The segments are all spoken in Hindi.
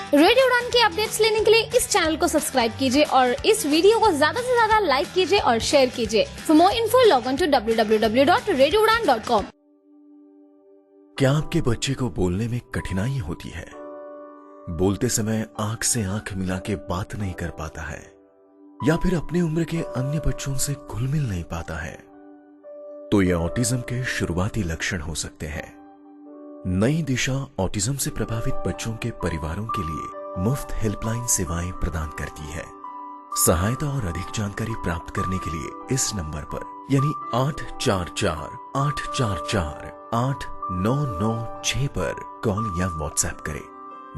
रेडियो उड़ान की अपडेट्स लेने के लिए इस चैनल को सब्सक्राइब कीजिए और इस वीडियो को ज्यादा से ज्यादा लाइक कीजिए और शेयर कीजिए। For more info log on to www.radioudan.com। क्या आपके बच्चे को बोलने में कठिनाई होती है? बोलते समय आंख से आंख मिला के बात नहीं कर पाता है या फिर अपनी उम्र के अन्य बच्चों से घुल मिल नहीं पाता है, तो ये ऑटिज्म के शुरुआती लक्षण हो सकते हैं। नई दिशा ऑटिज्म से प्रभावित बच्चों के परिवारों के लिए मुफ्त हेल्पलाइन सेवाएं प्रदान करती है। सहायता और अधिक जानकारी प्राप्त करने के लिए इस नंबर पर यानी 844-844-8996 पर कॉल या व्हाट्सएप करें।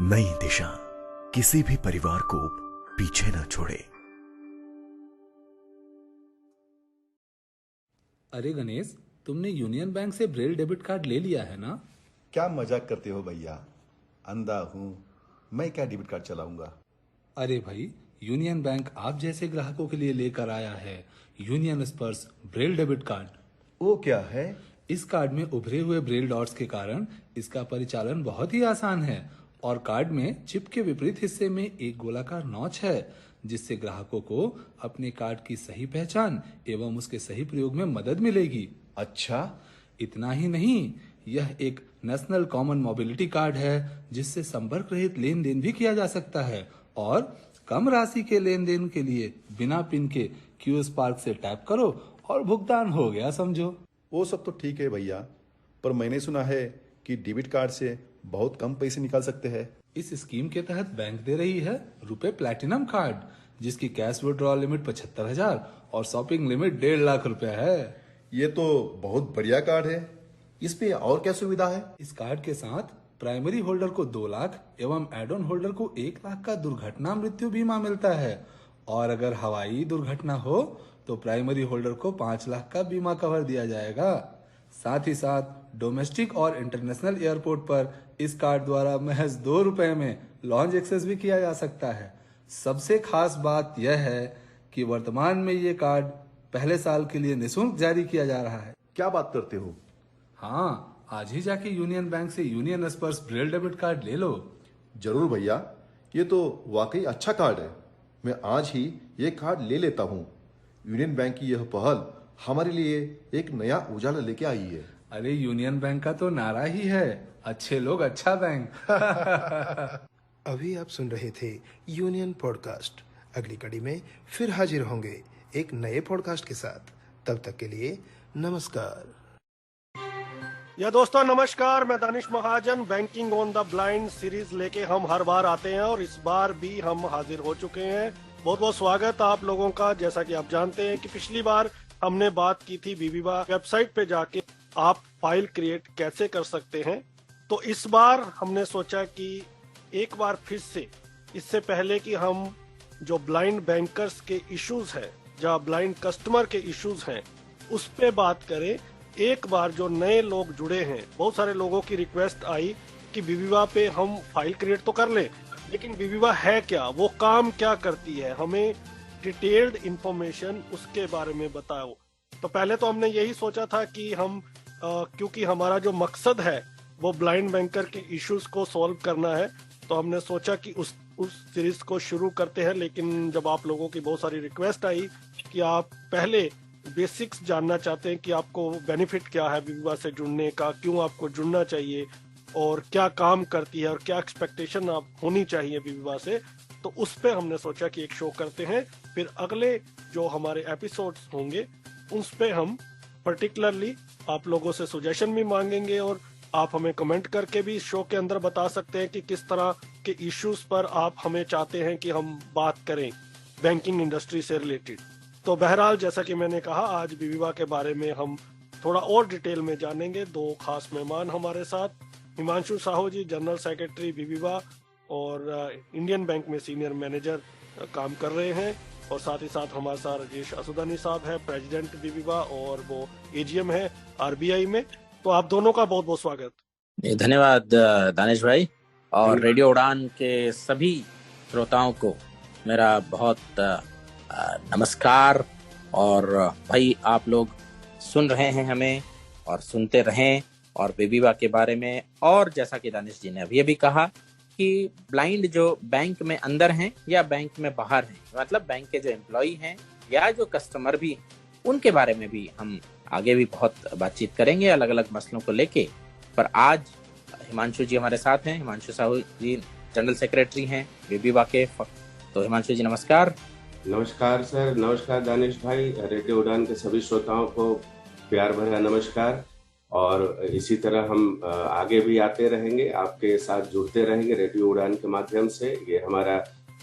नई दिशा किसी भी परिवार को पीछे न छोड़े। अरे गणेश, तुमने यूनियन बैंक से ब्रेल डेबिट कार्ड ले लिया है ना? क्या मजाक करते हो भैया, अंधा हूं मैं, क्या डेबिट कार्ड चलाऊंगा। अरे भाई, यूनियन बैंक आप जैसे ग्राहकों के लिए लेकर आया है यूनियन स्पर्श ब्रेल डेबिट कार्ड। वो क्या है? इस कार्ड में उभरे हुए ब्रेल डॉट्स के कारण इसका परिचालन बहुत ही आसान है और कार्ड में चिप के विपरीत हिस्से में एक गोलाकार नॉच है, जिससे ग्राहकों को अपने कार्ड की सही पहचान एवं उसके सही प्रयोग में मदद मिलेगी। अच्छा, इतना ही नहीं, यह एक नेशनल कॉमन मोबिलिटी कार्ड है, जिससे संपर्क रहित लेन देन भी किया जा सकता है और कम राशि के लेन देन के लिए बिना पिन के क्यू स्पार्क से टैप करो और भुगतान हो गया समझो। वो सब तो ठीक है भैया, पर मैंने सुना है कि डेबिट कार्ड से बहुत कम पैसे निकाल सकते हैं। इस स्कीम के तहत बैंक दे रही है रुपए प्लैटिनम कार्ड, जिसकी कैश विड्रॉल लिमिट 75,000 और शॉपिंग लिमिट 1.5 लाख रुपया है। ये तो बहुत बढ़िया कार्ड है। इस पे और क्या सुविधा है? इस कार्ड के साथ प्राइमरी होल्डर को 2 लाख एवं एड ऑन होल्डर को 1 लाख का दुर्घटना मृत्यु बीमा मिलता है और अगर हवाई दुर्घटना हो तो प्राइमरी होल्डर को 5 लाख का बीमा कवर दिया जाएगा। साथ ही साथ डोमेस्टिक और इंटरनेशनल एयरपोर्ट पर इस कार्ड द्वारा महज 2 रुपए में लॉन्च एक्सेस भी किया जा सकता है। सबसे खास बात यह है कि वर्तमान में ये कार्ड पहले साल के लिए निःशुल्क जारी किया जा रहा है। क्या बात करते हो? हाँ, आज ही जाके यूनियन बैंक से यूनियन स्पर्श ब्रेल डेबिट कार्ड ले लो। जरूर भैया, ये तो वाकई अच्छा कार्ड है। मैं आज ही ये कार्ड ले लेता हूँ। यूनियन बैंक की यह पहल हमारे लिए एक नया उजाला लेके आई है। अरे, यूनियन बैंक का तो नारा ही है, अच्छे लोग अच्छा बैंक। अभी आप सुन रहे थे यूनियन पॉडकास्ट। अगली कड़ी में फिर हाजिर होंगे एक नए पॉडकास्ट के साथ। तब तक के लिए नमस्कार। या दोस्तों नमस्कार, मैं Danish Mahajan. Banking on the blind series लेके हम हर बार आते हैं और इस बार भी हम हाजिर हो चुके हैं। बहुत बहुत स्वागत आप लोगों का। जैसा कि आप जानते हैं कि पिछली बार हमने बात की थी बीबीबा वेबसाइट पे जाके आप फाइल क्रिएट कैसे कर सकते हैं, तो इस बार हमने सोचा कि एक बार फिर से, इससे पहले कि हम जो ब्लाइंड बैंकर्स के इश्यूज हैं, जहाँ ब्लाइंड कस्टमर के इश्यूज हैं, उस पे बात करें। एक बार जो नए लोग जुड़े हैं, बहुत सारे लोगों की रिक्वेस्ट आई कि बीबीबा पे हम फाइल क्रिएट तो कर लें, लेकिन बीबीबा है क्या, वो काम क्या करती है, हमें डिटेल्ड इंफॉर्मेशन उसके बारे में बताओ। तो पहले तो हमने यही सोचा था कि हम क्योंकि हमारा जो मकसद है वो ब्लाइंड बैंकर के इश्यूज को सॉल्व करना है, तो हमने सोचा कि उस सीरीज को शुरू करते हैं। लेकिन जब आप लोगों की बहुत सारी रिक्वेस्ट आई कि आप पहले बेसिक्स जानना चाहते हैं कि आपको बेनिफिट क्या है बीबीबा से जुड़ने का, क्यों आपको जुड़ना चाहिए और क्या काम करती है और क्या एक्सपेक्टेशन आप होनी चाहिए बीबीबा से, तो उस पे हमने सोचा कि एक शो करते हैं। फिर अगले जो हमारे एपिसोड्स होंगे उस पे हम पर्टिकुलरली आप लोगों से सजेशन भी मांगेंगे और आप हमें कमेंट करके भी शो के अंदर बता सकते हैं कि किस तरह के इश्यूज पर आप हमें चाहते हैं कि हम बात करें बैंकिंग इंडस्ट्री से रिलेटेड। तो बहरहाल, जैसा कि मैंने कहा, आज बीबीबा के बारे में हम थोड़ा और डिटेल में जानेंगे। 2 खास मेहमान हमारे साथ, हिमांशु साहू जी, जनरल सेक्रेटरी बीबीबा और इंडियन बैंक में सीनियर मैनेजर काम कर रहे हैं, और साथ ही साथ हमारे साथ राजेश असुदानी साहब है, प्रेसिडेंट बीबीबा, और वो एजीएम है आरबीआई में। तो आप दोनों का बहुत बहुत स्वागत। धन्यवाद दानिश भाई, और रेडियो उड़ान के सभी श्रोताओं को मेरा बहुत नमस्कार। और भाई, आप लोग सुन रहे हैं हमें और सुनते रहें और बीबीबा के बारे में, और जैसा कि दानिश जी ने अभी अभी कहा कि ब्लाइंड जो बैंक में अंदर हैं या बैंक में बाहर हैं, मतलब बैंक के जो एम्प्लॉई हैं या जो कस्टमर भी हैं, उनके बारे में भी हम आगे भी बहुत बातचीत करेंगे अलग अलग मसलों को लेके। पर आज हिमांशु जी हमारे साथ हैं। हिमांशु साहू जी जनरल सेक्रेटरी हैं विबी वाकेफ। तो हिमांशु जी नमस्कार। नमस्कार सर। नमस्कार दानिश भाई। रेडियो उड़ान के सभी श्रोताओं को प्यार भरा नमस्कार। और इसी तरह हम आगे भी आते रहेंगे, आपके साथ जुड़ते रहेंगे रेडियो उड़ान के माध्यम से, ये हमारा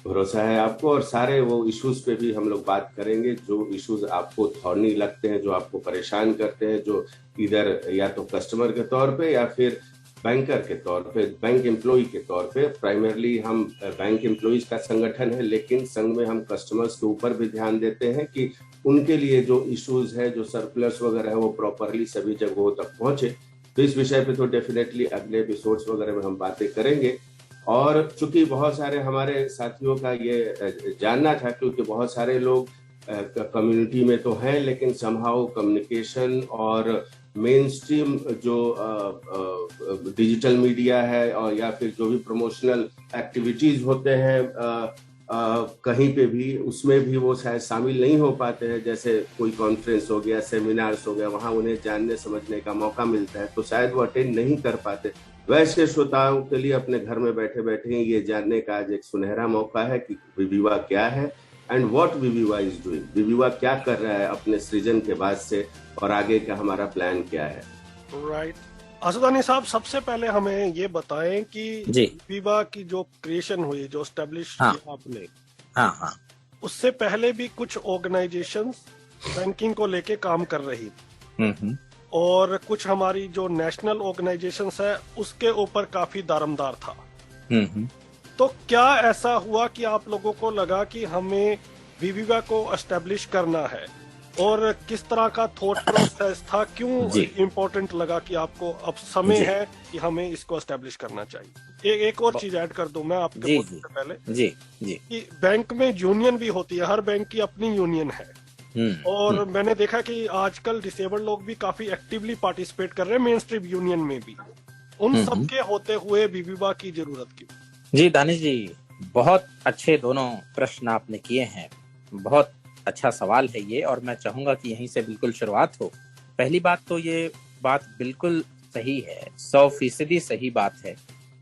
भरोसा है आपको। और सारे वो इश्यूज पे भी हम लोग बात करेंगे जो इश्यूज आपको थॉर्नी लगते हैं, जो आपको परेशान करते हैं, जो इधर या तो कस्टमर के तौर पे या फिर बैंकर के तौर पे, बैंक एम्प्लॉय के तौर पे। प्राइमरली हम बैंक एम्प्लॉयज का संगठन है, लेकिन संग में हम कस्टमर्स के ऊपर भी ध्यान देते हैं कि उनके लिए जो इश्यूज है, जो सर्कुलर्स वगैरह है, वो प्रॉपरली सभी जगहों तक पहुंचे। तो इस विषय पे तो डेफिनेटली अगले एपिसोड्स वगैरह में हम बातें करेंगे। और चूंकि बहुत सारे हमारे साथियों का ये जानना था, क्योंकि बहुत सारे लोग कम्युनिटी में तो हैं, लेकिन समहाउ कम्युनिकेशन और मेन स्ट्रीम जो डिजिटल मीडिया है और या फिर जो भी प्रमोशनल एक्टिविटीज होते हैं कहीं पे भी, उसमें भी वो शायद शामिल नहीं हो पाते हैं। जैसे कोई कॉन्फ्रेंस हो गया, सेमिनार्स हो गया, वहाँ उन्हें जानने समझने का मौका मिलता है, तो शायद वो अटेंड नहीं कर पाते। वैसे श्रोताओं के लिए अपने घर में बैठे बैठे ही ये जानने का आज एक सुनहरा मौका है कि विविवा क्या है एंड व्हाट विविवा इज डूइंग। विविवा क्या कर रहा है अपने सृजन के बाद से, और आगे का हमारा प्लान क्या है। राइट। असदानी साहब, सबसे पहले हमें ये बताएं कि विविवा की जो क्रिएशन हुई, जो एस्टेब्लिश किया आपने, उससे पहले भी कुछ ऑर्गेनाइजेशंस बैंकिंग को लेके काम कर रही थी, और कुछ हमारी जो नेशनल ऑर्गेनाइजेशंस है उसके ऊपर काफी दारोमदार था। तो क्या ऐसा हुआ कि आप लोगों को लगा कि हमें विविवा को एस्टेब्लिश करना है, और किस तरह का थॉट प्रोसेस था, क्यों इम्पोर्टेंट लगा कि आपको अब समय है कि हमें इसको एस्टेब्लिश करना चाहिए? एक और चीज ऐड कर दूं मैं आपके बोलने से पहले कि बैंक में यूनियन भी होती है, हर बैंक की अपनी यूनियन है। और मैंने देखा कि आजकल डिसेबल्ड लोग भी काफी एक्टिवली पार्टिसिपेट कर रहे हैं मेन स्ट्रीम यूनियन में भी। उन सबके होते हुए विविवा की जरूरत क्यों? जी दानिश जी, बहुत अच्छे दोनों प्रश्न आपने किए हैं। बहुत अच्छा सवाल है ये, और मैं चाहूंगा कि यहीं से बिल्कुल शुरुआत हो। पहली बात तो ये बात बिल्कुल सही है, 100% सही बात है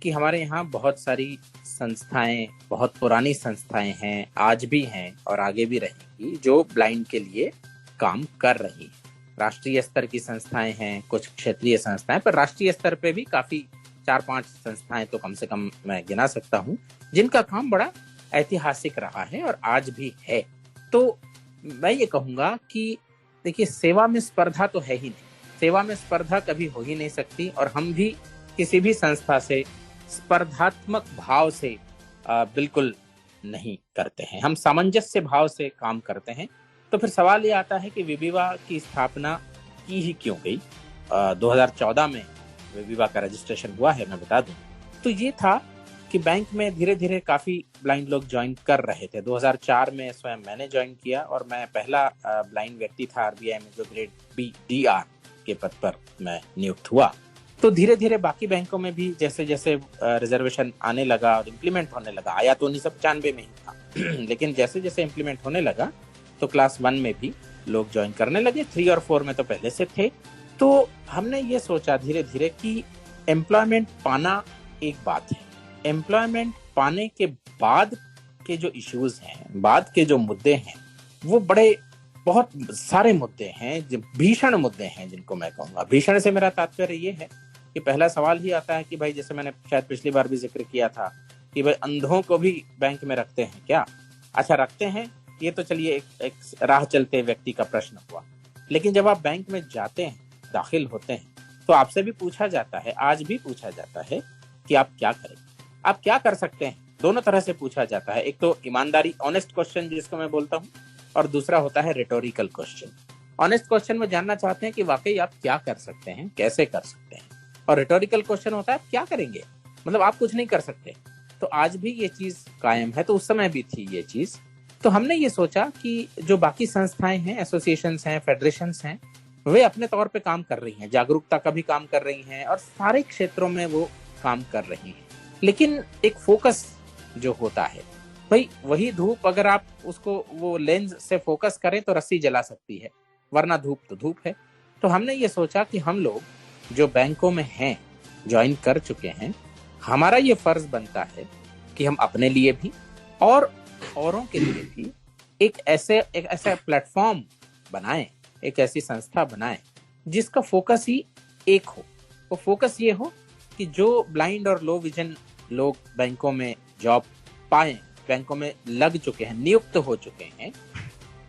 कि हमारे यहाँ बहुत सारी संस्थाएं, बहुत पुरानी संस्थाएं हैं, आज भी हैं और आगे भी रहेंगी, जो ब्लाइंड के लिए काम कर रही हैं। राष्ट्रीय स्तर की संस्थाएं हैं, कुछ क्षेत्रीय संस्थाएं, पर राष्ट्रीय स्तर पे भी काफी 4-5 संस्थाएं तो कम से कम मैं गिना सकता हूँ, जिनका काम बड़ा ऐतिहासिक रहा है और आज भी है। तो मैं ये कहूंगा कि देखिए, सेवा में स्पर्धा तो है ही नहीं, सेवा में स्पर्धा कभी हो ही नहीं सकती, और हम भी किसी भी संस्था से स्पर्धात्मक भाव से बिल्कुल नहीं करते हैं, हम सामंजस्य भाव से काम करते हैं। तो फिर सवाल ये आता है कि विविवा की स्थापना की ही क्यों गई? 2014 में विविवा का रजिस्ट्रेशन हुआ है, मैं बता दूं। तो ये था कि बैंक में धीरे धीरे काफी ब्लाइंड लोग ज्वाइन कर रहे थे। 2004 में स्वयं मैंने ज्वाइन किया, और मैं पहला ब्लाइंड व्यक्ति था आरबीआई में जो ग्रेड बी DR के पद पर मैं नियुक्त हुआ। तो धीरे धीरे बाकी बैंकों में भी जैसे जैसे रिजर्वेशन आने लगा और इम्प्लीमेंट होने लगा, आया तो 1995 में ही था लेकिन जैसे जैसे इम्प्लीमेंट होने लगा तो क्लास 1 में भी लोग ज्वाइन करने लगे, 3 और 4 में तो पहले से थे। तो हमने ये सोचा धीरे धीरे कि एम्प्लॉयमेंट पाना एक बात है, एम्प्लॉयमेंट पाने के बाद के जो इश्यूज हैं, बाद के जो मुद्दे हैं, वो बड़े बहुत सारे मुद्दे हैं, भीषण मुद्दे हैं, जिनको मैं कहूँगा। भीषण से मेरा तात्पर्य ये है कि पहला सवाल ही आता है कि भाई, जैसे मैंने शायद पिछली बार भी जिक्र किया था कि भाई अंधों को भी बैंक में रखते हैं क्या? अच्छा, रखते हैं, ये तो चलिए एक राह चलते व्यक्ति का प्रश्न हुआ। लेकिन जब आप बैंक में जाते हैं, दाखिल होते हैं, तो आपसे भी पूछा जाता है, आज भी पूछा जाता है कि आप क्या करें, आप क्या कर सकते हैं। दोनों तरह से पूछा जाता है, एक तो ईमानदारी, ऑनेस्ट क्वेश्चन जिसको मैं बोलता हूँ, और दूसरा होता है रिटोरिकल क्वेश्चन। ऑनेस्ट क्वेश्चन में जानना चाहते हैं कि वाकई आप क्या कर सकते हैं, कैसे कर सकते हैं, और रिटोरिकल क्वेश्चन होता है आप क्या करेंगे, मतलब आप कुछ नहीं कर सकते। तो आज भी ये चीज कायम है, तो उस समय भी थी ये चीज। तो हमने ये सोचा कि जो बाकी संस्थाएं हैं, एसोसिएशंस हैं, फेडरेशंस हैं, वे अपने तौर पे काम कर रही हैं, जागरूकता का भी काम कर रही हैं, और सारे क्षेत्रों में वो काम कर रही हैं। लेकिन एक फोकस जो होता है, भाई वही धूप अगर आप उसको वो लेंस से फोकस करें तो रस्सी जला सकती है, वरना धूप तो धूप है। तो हमने ये सोचा कि हम लोग जो बैंकों में हैं, ज्वाइन कर चुके हैं, हमारा ये फर्ज बनता है कि हम अपने लिए भी और औरों के लिए भी एक ऐसा प्लेटफॉर्म बनाएं, एक ऐसी संस्था बनाएं जिसका फोकस ही एक हो। वो फोकस ये हो कि जो ब्लाइंड और लो विजन लोग बैंकों में जॉब पाएं, बैंकों में लग चुके हैं, नियुक्त हो चुके हैं,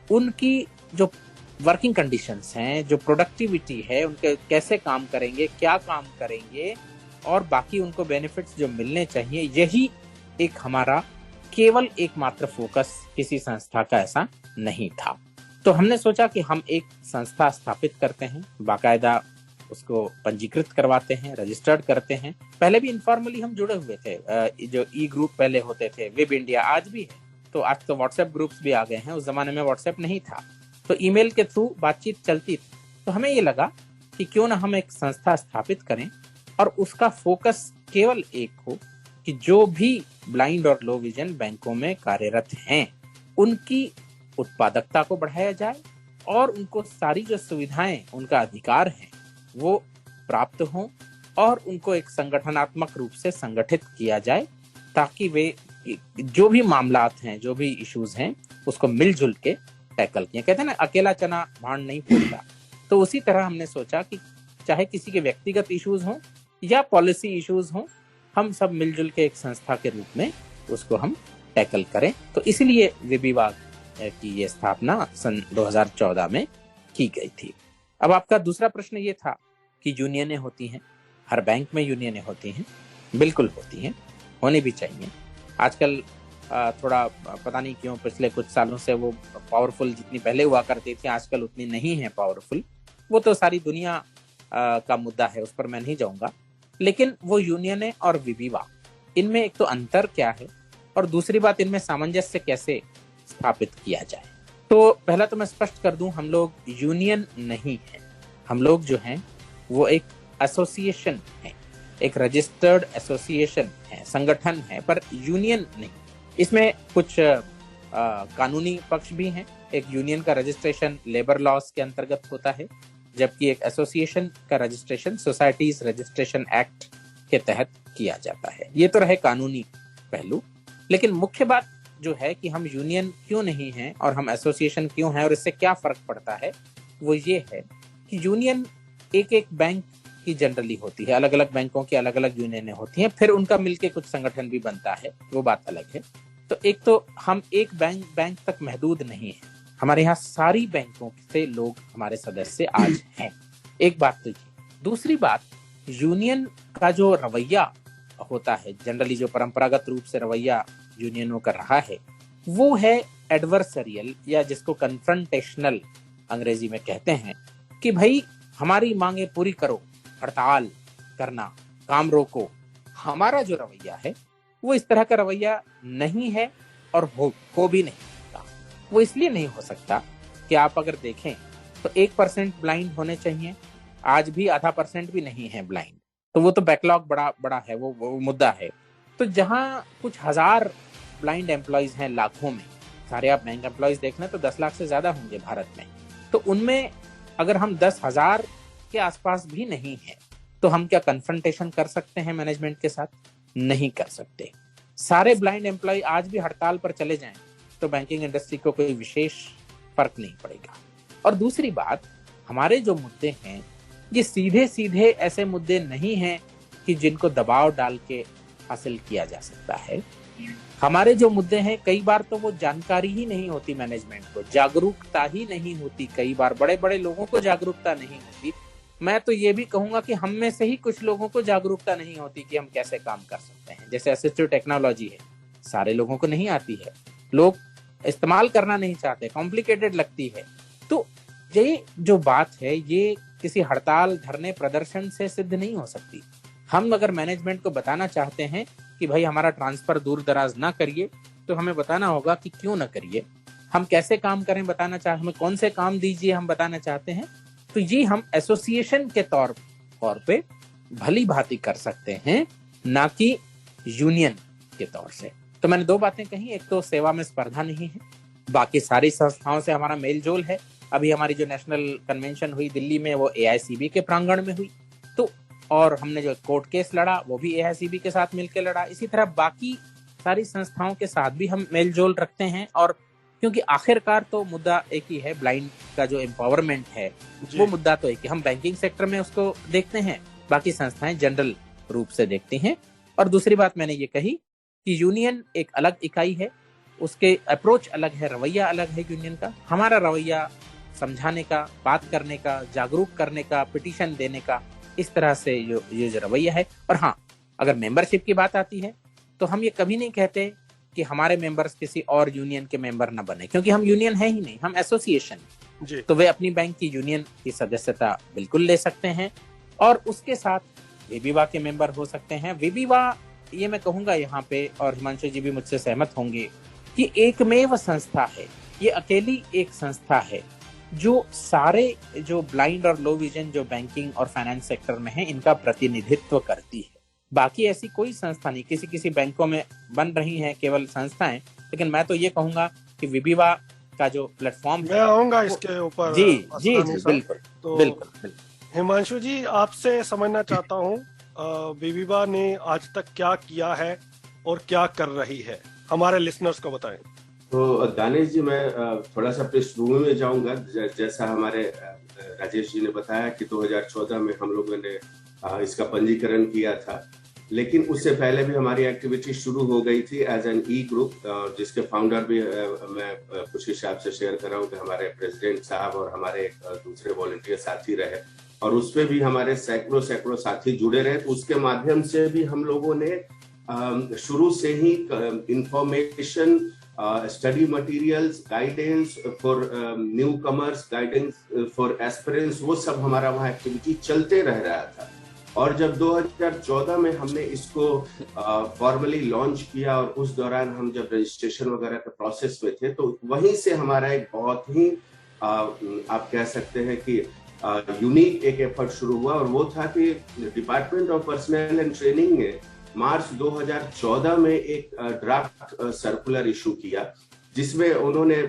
उनकी जो वर्किंग कंडीशंस हैं, जो प्रोडक्टिविटी है, उनके कैसे काम करेंगे, क्या काम करेंगे और बाकी उनको बेनिफिट्स जो मिलने चाहिए, यही एक हमारा केवल एकमात्र फोकस किसी संस्था का ऐसा नहीं था। तो हमने सोचा कि हम एक संस्था स्थापित करते हैं, बाकायदा उसको पंजीकृत करवाते हैं, रजिस्टर्ड करते हैं। पहले भी इनफॉर्मली हम जुड़े हुए थे, जो ई ग्रुप पहले होते थे, वेब इंडिया आज भी है, तो आज तो व्हाट्सएप ग्रुप्स भी आ गए हैं, उस जमाने में व्हाट्सएप नहीं था, तो ईमेल के थ्रू बातचीत चलती थी। तो हमें ये लगा कि क्यों ना हम एक संस्था स्थापित करें और उसका फोकस केवल एक हो कि जो भी ब्लाइंड और लो विजन बैंकों में कार्यरत हैं, उनकी उत्पादकता को बढ़ाया जाए और उनको सारी जो सुविधाएं, उनका अधिकार है, वो प्राप्त हों और उनको एक संगठनात्मक रूप से संगठित किया जाए, ताकि वे जो भी मामलात हैं, जो भी इश्यूज हैं, उसको मिलजुल के टैकल किए। कहते हैं ना, अकेला चना भांड नहीं फूटता। तो उसी तरह हमने सोचा कि चाहे किसी के व्यक्तिगत इश्यूज हों या पॉलिसी इश्यूज हों, हम सब मिलजुल के एक संस्था के रूप में उसको हम टैकल करें। तो इसलिए विभाग की ये स्थापना सन 2014 में की गई थी। अब आपका दूसरा प्रश्न ये था कि यूनियनें होती हैं, हर बैंक में यूनियनें होती हैं। बिल्कुल होती हैं, होनी भी चाहिए। आजकल थोड़ा पता नहीं क्यों पिछले कुछ सालों से वो पावरफुल जितनी पहले हुआ करती थी, आजकल उतनी नहीं है पावरफुल। वो तो सारी दुनिया का मुद्दा है, उस पर मैं नहीं जाऊंगा। लेकिन वो यूनियनें और विविवा, इनमें एक तो अंतर क्या है और दूसरी बात, इनमें सामंजस्य कैसे स्थापित किया जाए। तो पहला तो मैं स्पष्ट कर दूं, हम लोग यूनियन नहीं है, हम लोग जो हैं वो एक एसोसिएशन है, एक रजिस्टर्ड एसोसिएशन है, संगठन है, पर यूनियन नहीं। इसमें कुछ कानूनी पक्ष भी हैं। एक यूनियन का रजिस्ट्रेशन लेबर लॉज के अंतर्गत होता है, जबकि एक एसोसिएशन का रजिस्ट्रेशन सोसाइटीज रजिस्ट्रेशन एक्ट के तहत किया जाता है। ये तो रहे कानूनी पहलू। लेकिन मुख्य बात जो है कि हम यूनियन क्यों नहीं हैं और हम एसोसिएशन क्यों हैं और इससे क्या फर्क पड़ता है, वो ये है कि यूनियन एक एक बैंक की जनरली होती है, अलग अलग बैंकों की अलग अलग यूनियनें होती हैं, फिर उनका मिलके कुछ संगठन भी बनता है, वो बात अलग है। तो एक तो हम एक बैंक तक महदूद नहीं है, हमारे यहाँ सारी बैंकों से लोग हमारे सदस्य आज हैं। एक बात तो ये। दूसरी बात, यूनियन का जो रवैया होता है, जनरली जो परंपरागत रूप से रवैया यूनियनों का रहा है, वो है एडवर्सरियल, या जिसको कन्फ्रंटेशनल अंग्रेजी में कहते हैं, कि भाई हमारी मांगे पूरी करो, हड़ताल करना, काम रोको। हमारा जो रवैया है वो इस तरह का रवैया नहीं है और हो भी नहीं सकता। वो इसलिए नहीं हो सकता कि आप अगर देखें तो 1% ब्लाइंड होने चाहिए, आज भी आधा % भी नहीं है ब्लाइंड, तो वो तो बैकलॉग बड़ा है, वो मुद्दा है। तो जहाँ कुछ हजार ब्लाइंड एम्प्लॉयज हैं लाखों में, सारे आप बैंक एम्प्लॉयज देख लें तो 10 लाख से ज्यादा होंगे भारत में, तो उनमें अगर हम 10,000 के आसपास भी नहीं है तो हम क्या कन्फ्रंटेशन कर सकते हैं मैनेजमेंट के साथ? नहीं कर सकते। सारे ब्लाइंड एम्प्लॉय आज भी हड़ताल पर चले जाएं तो बैंकिंग इंडस्ट्री को कोई विशेष फर्क नहीं पड़ेगा। और दूसरी बात, हमारे जो मुद्दे हैं ये सीधे सीधे ऐसे मुद्दे नहीं हैं कि जिनको दबाव डाल के हासिल किया जा सकता है। हमारे जो मुद्दे हैं, कई बार तो वो जानकारी ही नहीं होती मैनेजमेंट को, जागरूकता ही नहीं होती, कई बार बड़े बड़े लोगों को जागरूकता नहीं होती। मैं तो ये भी कहूंगा कि हम में से ही कुछ लोगों को जागरूकता नहीं होती कि हम कैसे काम कर सकते हैं। जैसे असिस्टिव टेक्नोलॉजी है, सारे लोगों को नहीं आती है, लोग इस्तेमाल करना नहीं चाहते, कॉम्प्लिकेटेड लगती है। तो ये जो बात है ये किसी हड़ताल, धरने, प्रदर्शन से सिद्ध नहीं हो सकती। हम अगर मैनेजमेंट को बताना चाहते हैं कि भाई हमारा ट्रांसफर दूर दराज ना करिए, तो हमें बताना होगा कि क्यों ना करिए, हम कैसे काम करें बताना चाहते, हमें कौन से काम दीजिए हम बताना चाहते हैं। तो ये हम एसोसिएशन के तौर पे भली भांति कर सकते हैं, ना कि यूनियन के तौर से। तो मैंने दो बातें कही, एक तो सेवा में स्पर्धा नहीं है, बाकी सारी संस्थाओं से हमारा मेल जोल है। अभी हमारी जो नेशनल कन्वेंशन हुई दिल्ली में वो AICB के प्रांगण में हुई, तो और हमने जो कोर्ट केस लड़ा वो भी AICB के साथ मिलकर लड़ा। इसी तरह बाकी सारी संस्थाओं के साथ भी हम मेल जोल रखते हैं, और क्योंकि आखिरकार तो मुद्दा एक ही है, ब्लाइंड का जो एम्पावरमेंट है वो मुद्दा तो एक ही, हम बैंकिंग सेक्टर में उसको देखते हैं, बाकी संस्थाएं जनरल रूप से देखती हैं। और दूसरी बात मैंने ये कही कि यूनियन एक अलग इकाई है, उसके अप्रोच अलग है, रवैया अलग है यूनियन का। हमारा रवैया समझाने का, बात करने का, जागरूक करने का, पिटीशन देने का, इस तरह से ये जो रवैया है। और हाँ, अगर मेंबरशिप की बात आती है तो हम ये कभी नहीं कहते कि हमारे मेंबर्स किसी और यूनियन के मेंबर ना बने, क्योंकि हम यूनियन है ही नहीं, हम एसोसिएशन। तो वे अपनी बैंक की यूनियन की सदस्यता बिल्कुल ले सकते हैं और उसके साथ विविवा के मेंबर हो सकते हैं। विविवा, ये मैं कहूंगा यहाँ पे, और हिमांशु जी भी मुझसे सहमत होंगे, कि एकमेव संस्था है, ये अकेली एक संस्था है जो सारे जो ब्लाइंड और लो विजन जो बैंकिंग और फाइनेंस सेक्टर में है इनका प्रतिनिधित्व करती है। बाकी ऐसी कोई संस्था नहीं, किसी बैंकों में बन रही हैं केवल संस्थाएं, लेकिन मैं तो ये कहूंगा कि विविवा का जो प्लेटफॉर्म मैं आऊंगा इसके ऊपर। जी जी जी बिल्कुल। तो बिल्कुल हिमांशु जी, आपसे समझना चाहता हूँ विविवा ने आज तक क्या किया है और क्या कर रही है, हमारे लिसनर्स को बताएं। तो दानिश जी, मैं थोड़ा सा पृष्ठभूमि में जाऊंगा। जैसा हमारे राजेश जी ने बताया कि 2014 में हम लोगों ने इसका पंजीकरण किया था, लेकिन उससे पहले भी हमारी एक्टिविटी शुरू हो गई थी एज एन ई ग्रुप, जिसके फाउंडर भी मैं खुशी से आपसे शेयर कर रहा हूँ कि हमारे प्रेसिडेंट साहब और हमारे दूसरे वॉलंटियर साथी रहे, और उसपे भी हमारे सैकड़ों साथी जुड़े रहे। तो उसके माध्यम से भी हम लोगों ने शुरू से ही information, study materials, guidance for newcomers, guidance for aspirants, वो सब हमारा वहाँ एक्टिविटी चलते रह रहा था। और जब 2014 में हमने इसको फॉर्मली लॉन्च किया, और उस दौरान हम जब रजिस्ट्रेशन वगैरह के प्रोसेस में थे, तो वहीं से हमारा एक बहुत ही आप कह सकते हैं कि यूनिक एक एफर्ट शुरू हुआ, और वो था कि department of personal and training ने मार्च 2014 में एक ड्राफ्ट सर्कुलर इशू किया, जिसमें उन्होंने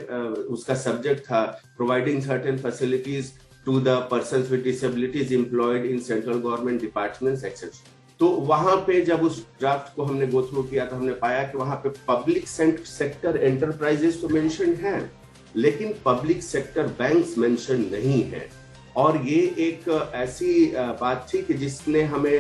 उसका सब्जेक्ट था providing certain facilities to the persons with disabilities employed in central government departments etcetera. तो वहां पे जब उस ड्राफ्ट को हमने गो थ्रू किया तो हमने पाया कि वहां पे पब्लिक सेक्टर एंटरप्राइजेस तो मेंशन है, लेकिन पब्लिक सेक्टर बैंक्स मेंशन नहीं है। और ये एक ऐसी बात थी कि जिसने हमें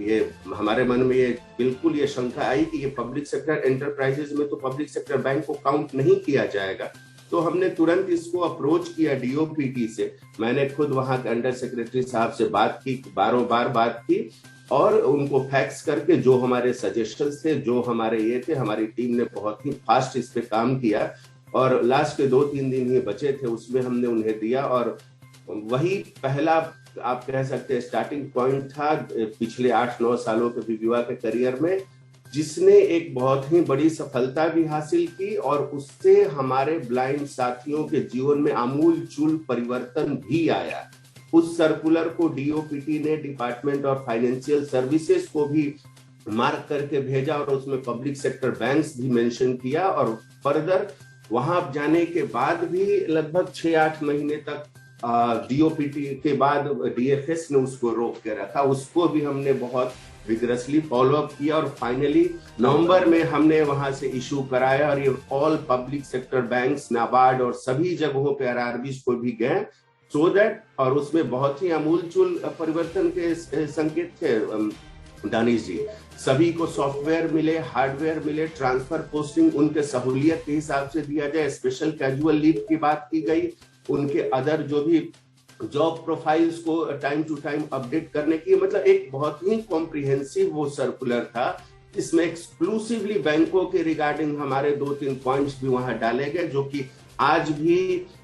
ये हमारे मन में ये बिल्कुल ये शंका आई कि ये पब्लिक सेक्टर एंटरप्राइजेस में तो पब्लिक सेक्टर बैंक को काउंट नहीं किया जाएगा। तो हमने तुरंत इसको अप्रोच किया DOPT से। मैंने खुद वहां के अंडर सेक्रेटरी साहब से बात की, बार बात की, और उनको फैक्स करके जो हमारे सजेशंस थे, जो हमारे ये थे, हमारी टीम ने बहुत ही फास्ट इस पे काम किया, और लास्ट के 2-3 दिन ही बचे थे उसमें हमने उन्हें दिया। और वही पहला आप कह सकते हैं स्टार्टिंग पॉइंट था पिछले 8-9 सालों के विविवा के करियर में, जिसने एक बहुत ही बड़ी सफलता भी हासिल की, और उससे हमारे ब्लाइंड साथियों के जीवन में आमूल-चूल परिवर्तन भी आया। उस सर्कुलर को DOPT ने डिपार्टमेंट ऑफ फाइनेंशियल सर्विसेज को भी मार्क करके भेजा, और उसमें पब्लिक सेक्टर बैंक्स भी मेंशन किया। और फर्दर वहां जाने के बाद भी लगभग 6-8 महीने तक DOPT के बाद DFS ने उसको रोक के रखा, उसको भी हमने बहुत विग्रसली फॉलो अप किया, और फाइनली नवंबर में हमने वहां से इशू कराया, और ये all public sector banks, NABARD और सभी जगहों पे RRBs को भी गए, सो दैट, और उसमें बहुत ही आमूल-चूल परिवर्तन के संकेत थे दानिश जी। सभी को सॉफ्टवेयर मिले, हार्डवेयर मिले, ट्रांसफर पोस्टिंग उनके सहूलियत के हिसाब से दिया जाए, स्पेशल कैजुअल लीव की बात की गई, उनके अदर जो भी जॉब प्रोफाइल्स को टाइम टू टाइम अपडेट करने की, मतलब एक बहुत ही कॉम्प्रिहेंसिव वो सर्कुलर था। इसमें एक्सक्लूसिवली बैंकों के रिगार्डिंग हमारे 2-3 पॉइंट्स भी वहां डाले गए, जो कि आज भी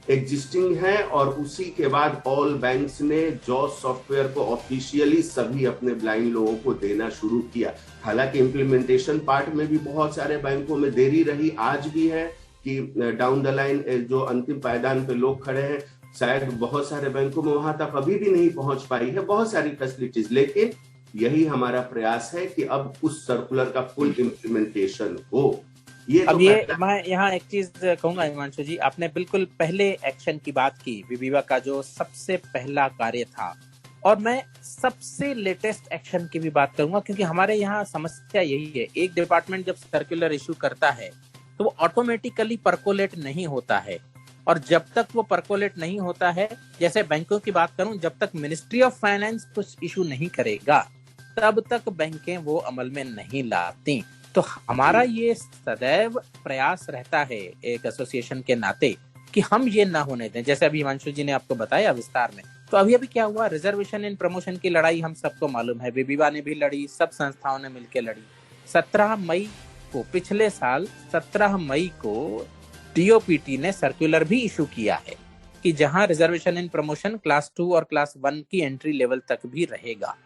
एग्जिस्टिंग है। और उसी के बाद ऑल बैंक्स ने जॉस सॉफ्टवेयर को ऑफिशियली सभी अपने ब्लाइंड लोगों को देना शुरू किया। हालांकि इम्प्लीमेंटेशन पार्ट में भी बहुत सारे बैंकों में देरी रही, आज भी है कि डाउन द लाइन जो अंतिम पायदान पे लोग खड़े हैं, शायद बहुत सारे बैंकों में वहां तक अभी भी नहीं पहुंच पाई है बहुत सारी फैसिलिटीज। लेकिन यही हमारा प्रयास है कि अब उस सर्कुलर का फुल इम्प्लीमेंटेशन हो। ये अब तो ये मैं यहाँ एक चीज कहूंगा हिमांशु जी, आपने बिल्कुल पहले एक्शन की बात की, विविवा का जो सबसे पहला कार्य था, और मैं सबसे लेटेस्ट एक्शन की भी बात करूंगा, क्योंकि हमारे यहाँ समस्या यही है, एक डिपार्टमेंट जब सर्कुलर इशू करता है तो वो ऑटोमेटिकली परकोलेट नहीं होता है, और जब तक वो परकोलेट नहीं होता है, जैसे बैंकों की बात करूं, जब तक मिनिस्ट्री ऑफ फाइनेंस कुछ इशू नहीं करेगा तब तक बैंकें वो अमल में नहीं लाती। तो हमारा ये सदैव प्रयास रहता है एक एसोसिएशन के नाते कि हम ये ना होने दें। जैसे अभी हिमांशु जी ने आपको बताया विस्तार में, तो अभी क्या हुआ, रिजर्वेशन इन प्रमोशन की लड़ाई हम सबको मालूम है, विविवा ने भी लड़ी, सब संस्थाओं ने मिलकर लड़ी। 17 मई को, पिछले साल 17 मई को डीओपीटी ने सर्कुलर भी इशू किया है कि जहां रिजर्वेशन इन प्रमोशन क्लास 2 और क्लास 1 की एंट्री लेवल तक भी रहेगा।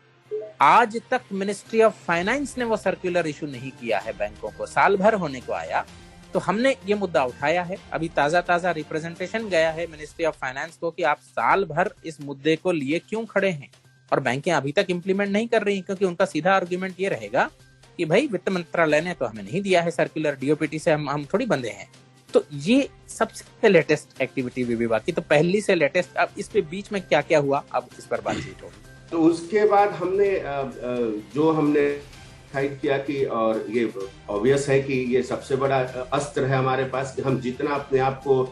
आज तक मिनिस्ट्री ऑफ फाइनेंस ने वो सर्कुलर इशू नहीं किया है बैंकों को, साल भर होने को आया। तो हमने ये मुद्दा उठाया है, अभी ताजा रिप्रेजेंटेशन गया है मिनिस्ट्री ऑफ फाइनेंस को कि आप साल भर इस मुद्दे को लिए क्यों खड़े हैं, और बैंकें अभी तक इंप्लीमेंट नहीं कर रही, क्योंकि उनका सीधा आर्गुमेंट ये रहेगा कि भाई वित्त मंत्रालय ने तो हमें नहीं दिया है सर्कुलर, डीओपीटी से हम थोड़ी बंधे हैं। तो ये सबसे लेटेस्ट एक्टिविटी विविवा की, तो पहली से लेटेस्ट। अब इस पे बीच में क्या क्या हुआ, अब इस पर बातचीत होगी। तो उसके बाद हमने जो हमने डिसाइड किया कि, और ये ऑब्वियस है कि ये सबसे बड़ा अस्त्र है हमारे पास कि हम जितना अपने आप को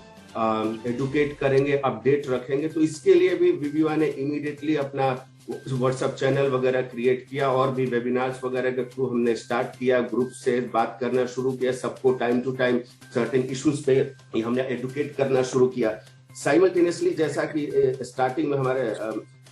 एडुकेट करेंगे, अपडेट रखेंगे, तो इसके लिए भी विविवा ने इमीडिएटली अपना व्हाट्सएप चैनल वगैरह क्रिएट किया, और भी वेबिनार्स वगैरह के थ्रू हमने स्टार्ट किया, ग्रुप से बात करना शुरू किया, सबको time to time certain issues पे हमने एडुकेट करना शुरू किया। साइमल्टेनियसली, जैसा कि स्टार्टिंग में हमारे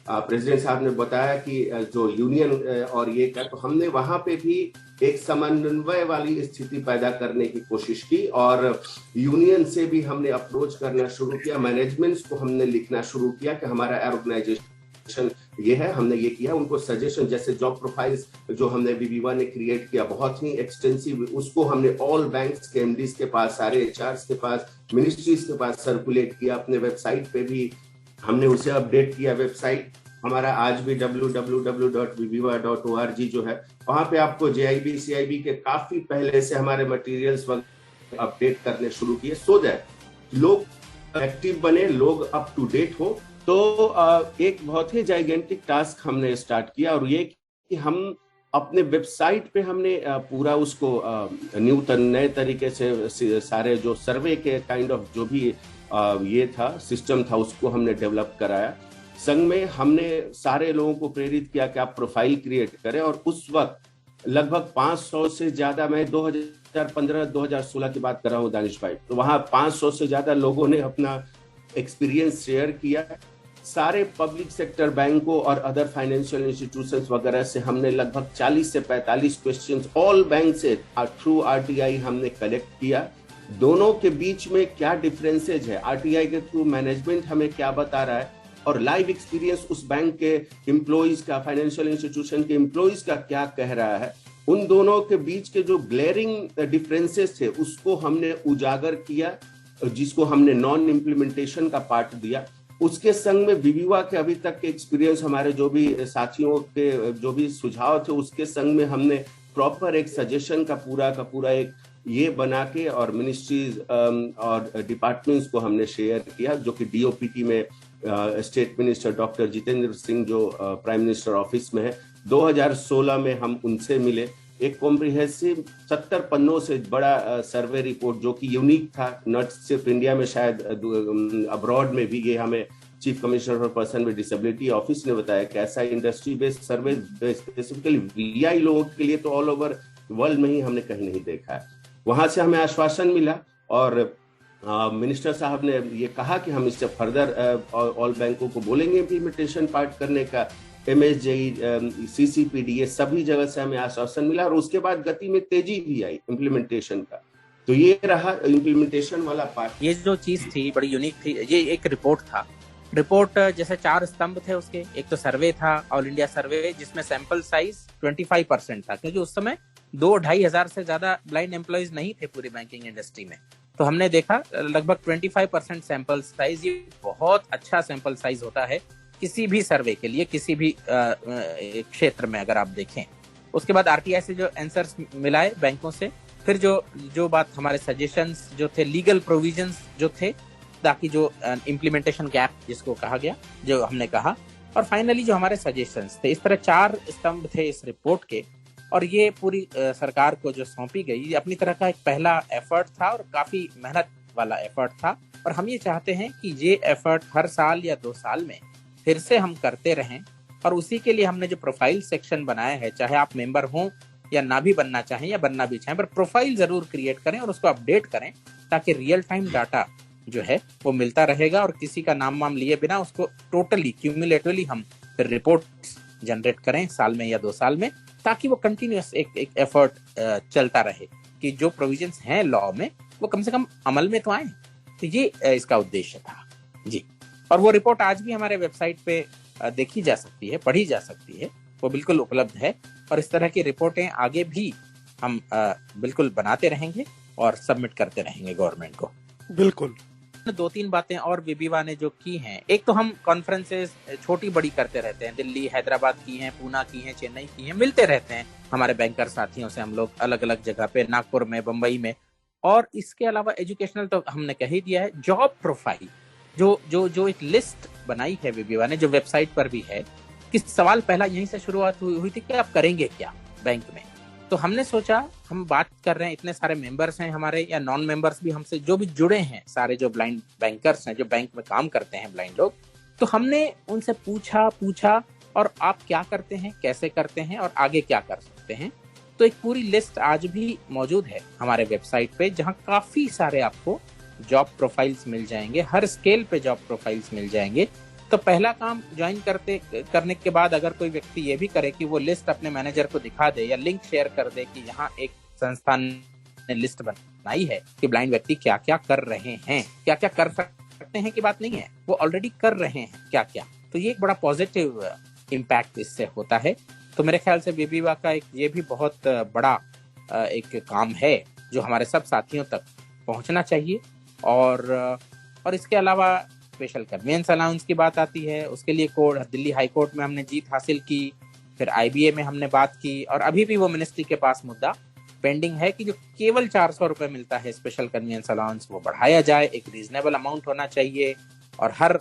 प्रेसिडेंट साहब ने बताया कि जो यूनियन और ये का, तो हमने वहां पे भी एक समन्वय वाली स्थिति पैदा करने की कोशिश की, और यूनियन से भी हमने अप्रोच करना शुरू किया, मैनेजमेंट्स को हमने लिखना शुरू किया कि हमारा ऑर्गेनाइजेशन ये है, हमने ये किया, उनको सजेशन, जैसे जॉब प्रोफाइल्स जो हमने विविवा ने क्रिएट किया बहुत ही एक्सटेंसिव, उसको हमने ऑल बैंक्स के एमडीज के पास, सारे एचआरस के पास, मिनिस्ट्रीज के पास सर्कुलेट किया, अपने वेबसाइट पे भी हमने उसे अपडेट किया। वेबसाइट हमारा आज भी www.viviva.org जो है, वहां पे आपको जेआईबी सीआईबी के काफी पहले से हमारे मटेरियल्स वगैरह अपडेट करने शुरू किए, सो दैट लोग एक्टिव बने, लोग अप टू डेट हो। तो एक बहुत ही जाइगेंटिक टास्क हमने स्टार्ट किया, और ये कि हम अपने वेबसाइट पे हमने पूरा उसको नए तरीके से सारे जो सर्वे के काइंड ऑफ जो भी ये था सिस्टम था, उसको हमने डेवलप कराया। संग में हमने सारे लोगों को प्रेरित किया कि आप प्रोफाइल क्रिएट करें, और उस वक्त लगभग 500 से ज्यादा, मैं 2015-2016 की बात कर रहा हूँ दानिश भाई, तो वहां 500 से ज्यादा लोगों ने अपना एक्सपीरियंस शेयर किया। सारे पब्लिक सेक्टर बैंकों और अदर फाइनेंशियल इंस्टीट्यूशंस वगैरह से हमने लगभग 40 से 45 क्वेश्चंस ऑल बैंक से थ्रू आरटीआई हमने कलेक्ट किया। दोनों के बीच में क्या डिफरेंसेज है, आरटीआई के थ्रू मैनेजमेंट हमें क्या बता रहा है, और लाइव एक्सपीरियंस उस बैंक के एम्प्लॉइज का, फाइनेंशियल इंस्टीट्यूशन के एम्प्लॉइज का क्या कह रहा है, उन दोनों के बीच के जो ग्लेरिंग डिफरेंसेस थे उसको हमने उजागर किया, जिसको हमने नॉन इम्प्लीमेंटेशन का पार्ट दिया। उसके संग में विविवा के अभी तक के एक्सपीरियंस, हमारे जो भी साथियों के जो भी सुझाव थे, उसके संग में हमने प्रॉपर एक सजेशन का पूरा एक ये बना के और मिनिस्ट्रीज और डिपार्टमेंट्स को हमने शेयर किया, जो कि डीओपीटी में state minister doctor Jitendra Singh जो प्राइम मिनिस्टर ऑफिस में है, 2016 में हम उनसे मिले। एक कॉम्प्रिहेंसिव 70 पन्नों से बड़ा सर्वे रिपोर्ट, जो कि यूनिक था, नॉट सिर्फ इंडिया में, शायद अब्रॉड में भी। ये हमें chief commissioner for person with disability office ने बताया कि ऐसा इंडस्ट्री बेस्ड सर्वे स्पेसिफिकली वीआई लोगों के लिए तो ऑल ओवर वर्ल्ड में ही हमने कहीं नहीं देखा है। वहां से हमें आश्वासन मिला, और मिनिस्टर साहब ने ये कहा कि हम इससे फर्दर ऑल बैंकों को बोलेंगे इम्प्लीमेंटेशन पार्ट करने का, एमएसजेई, सीसीपीडी, ये सभी जगह से हमें आश्वासन मिला, और उसके बाद गति में तेजी भी आई इम्प्लीमेंटेशन का। तो ये रहा इम्प्लीमेंटेशन वाला पार्ट। ये जो चीज थी बड़ी यूनिक थी, ये एक रिपोर्ट था। रिपोर्ट जैसे 4 स्तंभ थे उसके, एक तो सर्वे था, ऑल इंडिया सर्वे, जिसमें सैंपल साइज 25% था, क्योंकि उस समय 2-2.5 हजार से ज्यादा ब्लाइंड एम्प्लॉइज नहीं थे पूरी बैंकिंग इंडस्ट्री में। तो हमने देखा लगभग 25% सैंपल साइज, ये बहुत अच्छा सैंपल साइज होता है, किसी भी सर्वे के लिए, किसी भी क्षेत्र में अगर आप देखें। उसके बाद आरटीआई से जो आंसर्स मिलाए बैंकों से, फिर जो बात हमारे सजेशंस जो थे, लीगल प्रोविजंस जो थे, ताकि जो इम्प्लीमेंटेशन गैप जिसको कहा गया, जो हमने कहा, और फाइनली जो हमारे सजेशंस थे। इस तरह 4 स्तंभ थे इस रिपोर्ट के, और ये पूरी सरकार को जो सौंपी गई, ये अपनी तरह का एक पहला एफर्ट था और काफी मेहनत वाला एफर्ट था। और हम ये चाहते हैं कि ये एफर्ट हर साल या 2 साल में फिर से हम करते रहें, और उसी के लिए हमने जो प्रोफाइल सेक्शन बनाया है, चाहे आप मेंबर हों या ना भी बनना चाहें या बनना भी चाहें, पर प्रोफाइल जरूर क्रिएट करें और उसको अपडेट करें, ताकि रियल टाइम डाटा जो है वो मिलता रहेगा, और किसी का नाम वाम लिए बिना उसको टोटली क्यूमुलेटिवली हम फिर रिपोर्ट जनरेट करें साल में या 2 साल में, ताकि वो कंटिन्यूअस एक एफर्ट चलता रहे कि जो प्रोविजंस हैं लॉ में वो कम से कम अमल में तो आए। तो ये इसका उद्देश्य था जी। और वो रिपोर्ट आज भी हमारे वेबसाइट पे देखी जा सकती है, पढ़ी जा सकती है, वो बिल्कुल उपलब्ध है। और इस तरह की रिपोर्टें आगे भी हम बिल्कुल बनाते रहेंगे और सबमिट करते रहेंगे गवर्नमेंट को। बिल्कुल। 2-3 बातें और विभिवा ने जो की हैं, एक तो हम कॉन्फ्रेंसेस छोटी बड़ी करते रहते हैं, दिल्ली, हैदराबाद की हैं, पूना की हैं, चेन्नई की हैं, मिलते रहते हैं हमारे बैंकर साथियों से हम लोग अलग अलग जगह पे, नागपुर में, बम्बई में। और इसके अलावा एजुकेशनल तो हमने कह ही दिया है। जॉब प्रोफाइल जो एक लिस्ट बनाई है विभिवा ने, जो वेबसाइट पर भी है, कि सवाल पहला यहीं से शुरुआत हुई थी कि आप करेंगे क्या बैंक में। तो हमने सोचा, हम बात कर रहे हैं, इतने सारे मेंबर्स हैं हमारे या नॉन मेंबर्स भी हमसे जो भी जुड़े हैं, सारे जो ब्लाइंड बैंकर्स हैं, जो बैंक में काम करते हैं ब्लाइंड लोग, तो हमने उनसे पूछा और आप क्या करते हैं, कैसे करते हैं और आगे क्या कर सकते हैं। तो एक पूरी लिस्ट आज भी मौजूद है हमारे वेबसाइट पे, जहां काफी सारे आपको जॉब प्रोफाइल्स मिल जाएंगे, हर स्केल पे जॉब प्रोफाइल्स मिल जाएंगे। तो पहला काम ज्वाइन करने के बाद अगर कोई व्यक्ति ये भी करे कि वो लिस्ट अपने मैनेजर को दिखा दे या लिंक शेयर कर दे कि यहाँ एक संस्थान ने लिस्ट बनाई है कि ब्लाइंड व्यक्ति क्या क्या कर रहे हैं, क्या क्या कर सकते हैं की बात नहीं है, वो ऑलरेडी कर रहे हैं क्या क्या। तो ये एक बड़ा पॉजिटिव इम्पैक्ट इससे होता है। तो मेरे ख्याल से विभिवा का एक ये भी बहुत बड़ा एक काम है जो हमारे सब साथियों तक पहुंचना चाहिए। और इसके अलावा स्पेशल कन्वीनियंस अलाउंस की बात आती है, उसके लिए दिल्ली हाई कोर्ट में हमने जीत हासिल की, फिर IBA में हमने बात की, और अभी भी वो मिनिस्ट्री के पास मुद्दा पेंडिंग है कि जो केवल 400 रुपए मिलता है स्पेशल कन्वीनियंस अलाउंस, वो बढ़ाया जाए, एक रीजनेबल अमाउंट होना चाहिए, और हर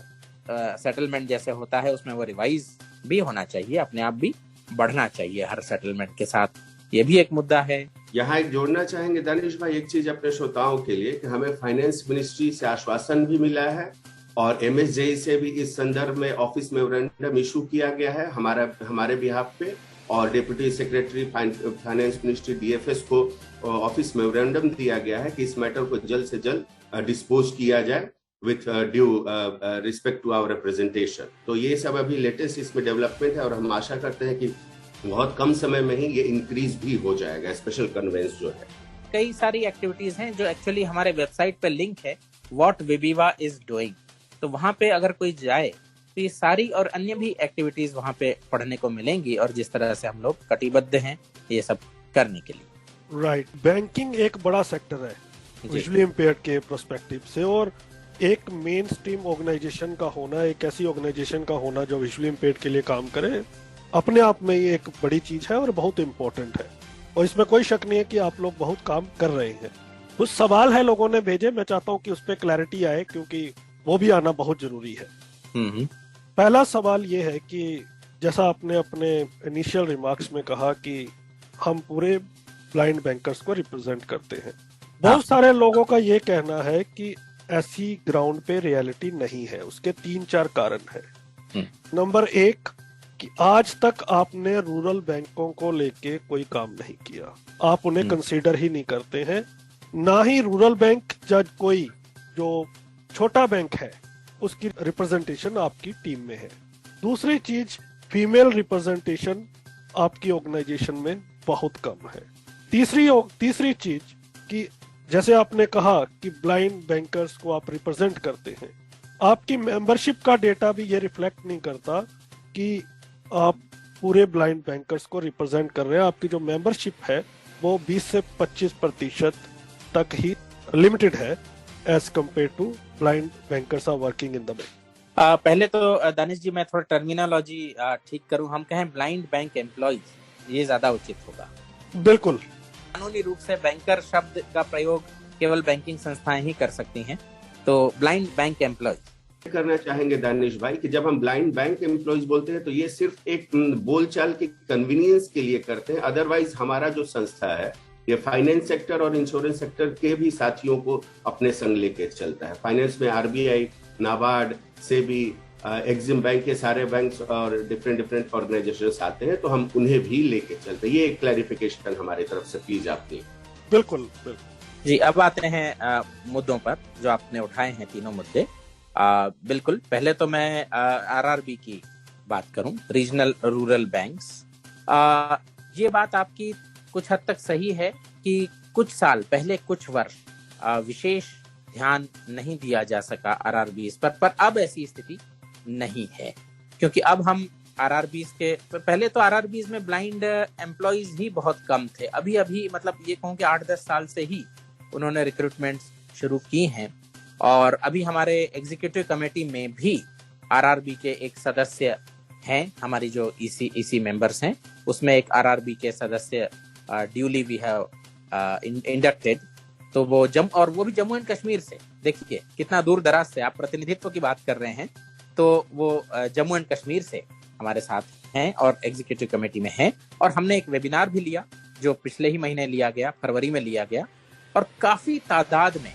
सेटलमेंट जैसे होता है उसमें वो रिवाइज भी होना चाहिए, अपने आप भी बढ़ना चाहिए हर सेटलमेंट के साथ। ये भी एक मुद्दा है। यहाँ एक जोड़ना चाहेंगे दानिश भाई एक चीज अपने श्रोताओं के लिए, कि हमें फाइनेंस मिनिस्ट्री से आश्वासन भी मिला है और MSJE से भी इस संदर्भ में ऑफिस मेमोरेंडम इशू किया गया है हमारे बिहाफ पे, और deputy secretary finance ministry DFS को ऑफिस मेमोरेंडम दिया गया है कि इस मैटर को जल्द से जल्द डिस्पोज किया जाए with due respect to our representation. तो ये सब अभी लेटेस्ट इसमें डेवलपमेंट है, और हम आशा करते हैं कि बहुत कम समय में ही ये इंक्रीज भी हो जाएगा स्पेशल कन्वेंस जो है। कई सारी एक्टिविटीज हैं जो एक्चुअली हमारे वेबसाइट पे लिंक है, व्हाट विभिवा इज डूइंग, तो वहां पे अगर कोई जाए तो ये सारी और अन्य भी एक्टिविटीज वहां पे पढ़ने को मिलेंगी, और जिस तरह से हम लोग कटिबद्ध हैं ये सब करने के लिए। राइट। बैंकिंग एक बड़ा सेक्टर है विजुअली इम्पेयर्ड के प्रोस्पेक्टिव से, और एक मेन स्ट्रीम ऑर्गेनाइजेशन का होना, एक ऐसी ऑर्गेनाइजेशन का होना जो विजुअली इम्पेयर्ड के लिए काम करे, अपने आप में ये एक बड़ी चीज है और बहुत इम्पोर्टेंट है, और इसमें कोई शक नहीं है कि आप लोग बहुत काम कर रहे हैं। कुछ सवाल है लोगों ने भेजे, मैं चाहता हूँ कि उस पर क्लैरिटी आए, क्योंकि वो भी आना बहुत जरूरी है। पहला सवाल ये है कि जैसा आपने अपने इनिशियल रिमार्क्स में कहा कि हम पूरे ब्लाइंड बैंकर्स को रिप्रेजेंट करते हैं, बहुत सारे लोगों का ये कहना है कि ऐसी ग्राउंड पे रियलिटी नहीं है। उसके 3-4 कारण है। नंबर 1 कि आज तक आपने रूरल बैंकों को लेके कोई काम नहीं किया, आप उन्हें कंसीडर ही नहीं करते हैं, ना ही रूरल बैंक जज कोई जो छोटा बैंक है उसकी रिप्रेजेंटेशन आपकी टीम में है। दूसरी चीज, फीमेल रिप्रेजेंटेशन आपकी ऑर्गेनाइजेशन में बहुत कम है। तीसरी चीज कि जैसे आपने कहा कि ब्लाइंड बैंकर्स को आप रिप्रेजेंट करते हैं, आपकी मेंबरशिप का डेटा भी ये रिफ्लेक्ट नहीं करता कि आप पूरे ब्लाइंड बैंकर्स को रिप्रेजेंट कर रहे हैं। आपकी जो मेंबरशिप है वो 20 से 25% तक ही लिमिटेड है as compared to blind bankers are working in the bank. पहले तो दानिश जी मैं थोड़ा टर्मिनोलॉजी ठीक करूं, हम कहें ब्लाइंड बैंक एम्प्लॉइज, ये ज्यादा उचित होगा। बिल्कुल। कानूनी रूप से बैंकर शब्द का प्रयोग केवल बैंकिंग संस्थाएं ही कर सकती हैं, तो ब्लाइंड बैंक एम्प्लॉइज करना चाहेंगे दानिश भाई कि जब हम ब्लाइंड बैंक एम्प्लॉइज बोलते हैं तो ये सिर्फ एक बोलचाल के कन्वीनियंस के लिए करते हैं। अदरवाइज हमारा जो संस्था है ये फाइनेंस सेक्टर और इंश्योरेंस सेक्टर के भी साथियों को अपने संग लेके चलता है। फाइनेंस में RBI, NABARD, SEBI, EXIM bank के सारे बैंक्स और डिफरेंट ऑर्गेनाइजेशंस आते हैं, तो हम उन्हें भी लेके चलते हैं। ये एक क्लैरिफिकेशन हमारी तरफ से प्लीज आपकी। बिल्कुल बिल्कुल जी। अब आते हैं मुद्दों पर जो आपने उठाए हैं, तीनों मुद्दे। बिल्कुल, पहले तो मैं आरआरबी की बात करूं, रीजनल रूरल बैंक्स। ये बात आपकी कुछ हद तक सही है कि कुछ साल पहले, कुछ वर्ष विशेष ध्यान नहीं दिया जा सका आरआरबीज पर अब ऐसी स्थिति नहीं है, क्योंकि अब हम आरआरबीज के, पहले तो आरआरबीज में ब्लाइंड एम्प्लॉइज ही बहुत कम थे। अभी मतलब ये कहूँ कि 8-10 साल से ही उन्होंने रिक्रूटमेंट शुरू की हैं, और अभी हमारे एग्जीक्यूटिव कमेटी में भी आरआरबी के एक सदस्य हैं। हमारी जो ईसी मेंबर्स हैं उसमें एक आरआरबी के सदस्य ड्यूली वी हैव इंडक्टेड, तो वो वो भी जम्मू एंड कश्मीर से। देखिए कितना दूर दराज से, आप प्रतिनिधित्व की बात कर रहे हैं, तो वो जम्मू एंड कश्मीर से हमारे साथ हैं और एग्जीक्यूटिव कमेटी में हैं। और हमने एक वेबिनार भी लिया जो पिछले ही महीने लिया गया, फरवरी में लिया गया, और काफी तादाद में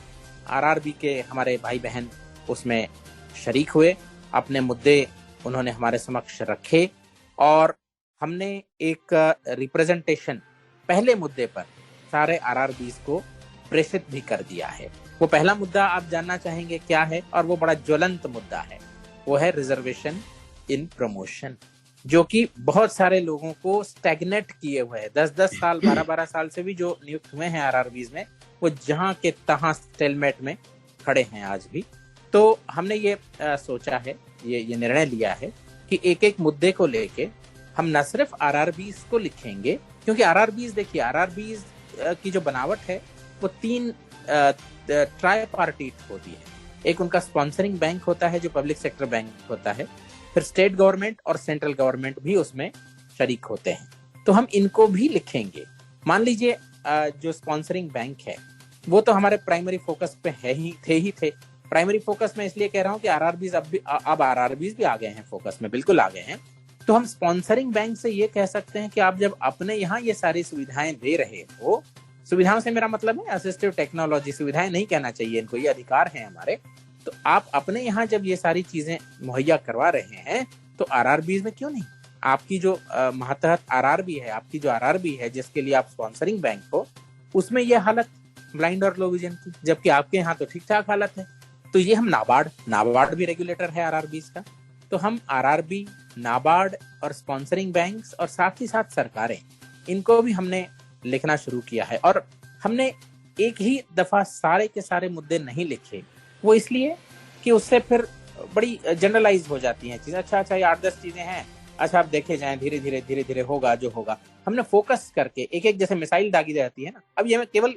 आरआरबी के हमारे भाई बहन उसमें शरीक हुए। अपने मुद्दे उन्होंने हमारे समक्ष रखे और हमने एक रिप्रेजेंटेशन पहले मुद्दे पर सारे आरआरबीज को प्रेषित भी कर दिया है। वो पहला मुद्दा आप जानना चाहेंगे क्या है, और वो बड़ा ज्वलंत मुद्दा है, वो है रिजर्वेशन इन प्रमोशन, जो कि बहुत सारे लोगों को स्टैग्नेट किए हुए है। 10-10 साल, 12-12 साल से भी जो नियुक्त हुए हैं आरआरबीज में, वो जहां के तहां स्टेलमेट में खड़े हैं आज भी। तो हमने ये सोचा है, ये निर्णय लिया है कि एक एक मुद्दे को लेके हम न सिर्फ आरआरबीज को लिखेंगे, क्योंकि आरआरबीज, देखिए आरआरबीज की जो बनावट है वो 3 ट्राइपार्टीट होती है। एक उनका स्पॉन्सरिंग बैंक होता है जो पब्लिक सेक्टर बैंक होता है, फिर स्टेट गवर्नमेंट और सेंट्रल गवर्नमेंट भी उसमें शरीक होते हैं, तो हम इनको भी लिखेंगे। मान लीजिए जो स्पॉन्सरिंग बैंक है वो तो हमारे प्राइमरी फोकस पे थे। प्राइमरी फोकस में इसलिए कह रहा हूँ कि आरआरबीज अब आरआरबीज भी आ गए हैं फोकस में, बिल्कुल आ गए हैं। तो हम स्पॉन्सरिंग बैंक से ये कह सकते हैं कि आप जब अपने यहाँ ये सारी सुविधाएं दे रहे हो, सुविधाओं से मेरा मतलब है असिस्टिव टेक्नोलॉजी, सुविधाएं नहीं कहना चाहिए इनको, ये अधिकार है हमारे। तो आप अपने यहाँ जब ये सारी चीजें मुहैया करवा रहे हैं तो आरआरबीज में क्यों नहीं? आपकी जो मातहत आरआरबी है, आपकी जो आरआरबी है जिसके लिए आप स्पॉन्सरिंग बैंक हो, उसमें ये हालत ब्लाइंड और लो विजन की, जबकि आपके यहाँ तो ठीक ठाक हालत है। तो ये हम नाबार्ड भी रेगुलेटर है आरआरबीज का, तो हम आरआरबी, नाबार्ड और स्पॉन्सरिंग बैंक्स और साथ ही साथ सरकारें, इनको भी हमने लिखना शुरू किया है। और हमने एक ही दफा सारे के सारे मुद्दे नहीं लिखे, वो इसलिए कि उससे फिर बड़ी जनरलाइज हो जाती हैं चीजें। अच्छा ये 8-10 चीजें हैं, अच्छा आप देखे जाएं, धीरे धीरे होगा जो होगा। हमने फोकस करके एक एक, जैसे मिसाइल दागी जाती है ना, अब ये मैं केवल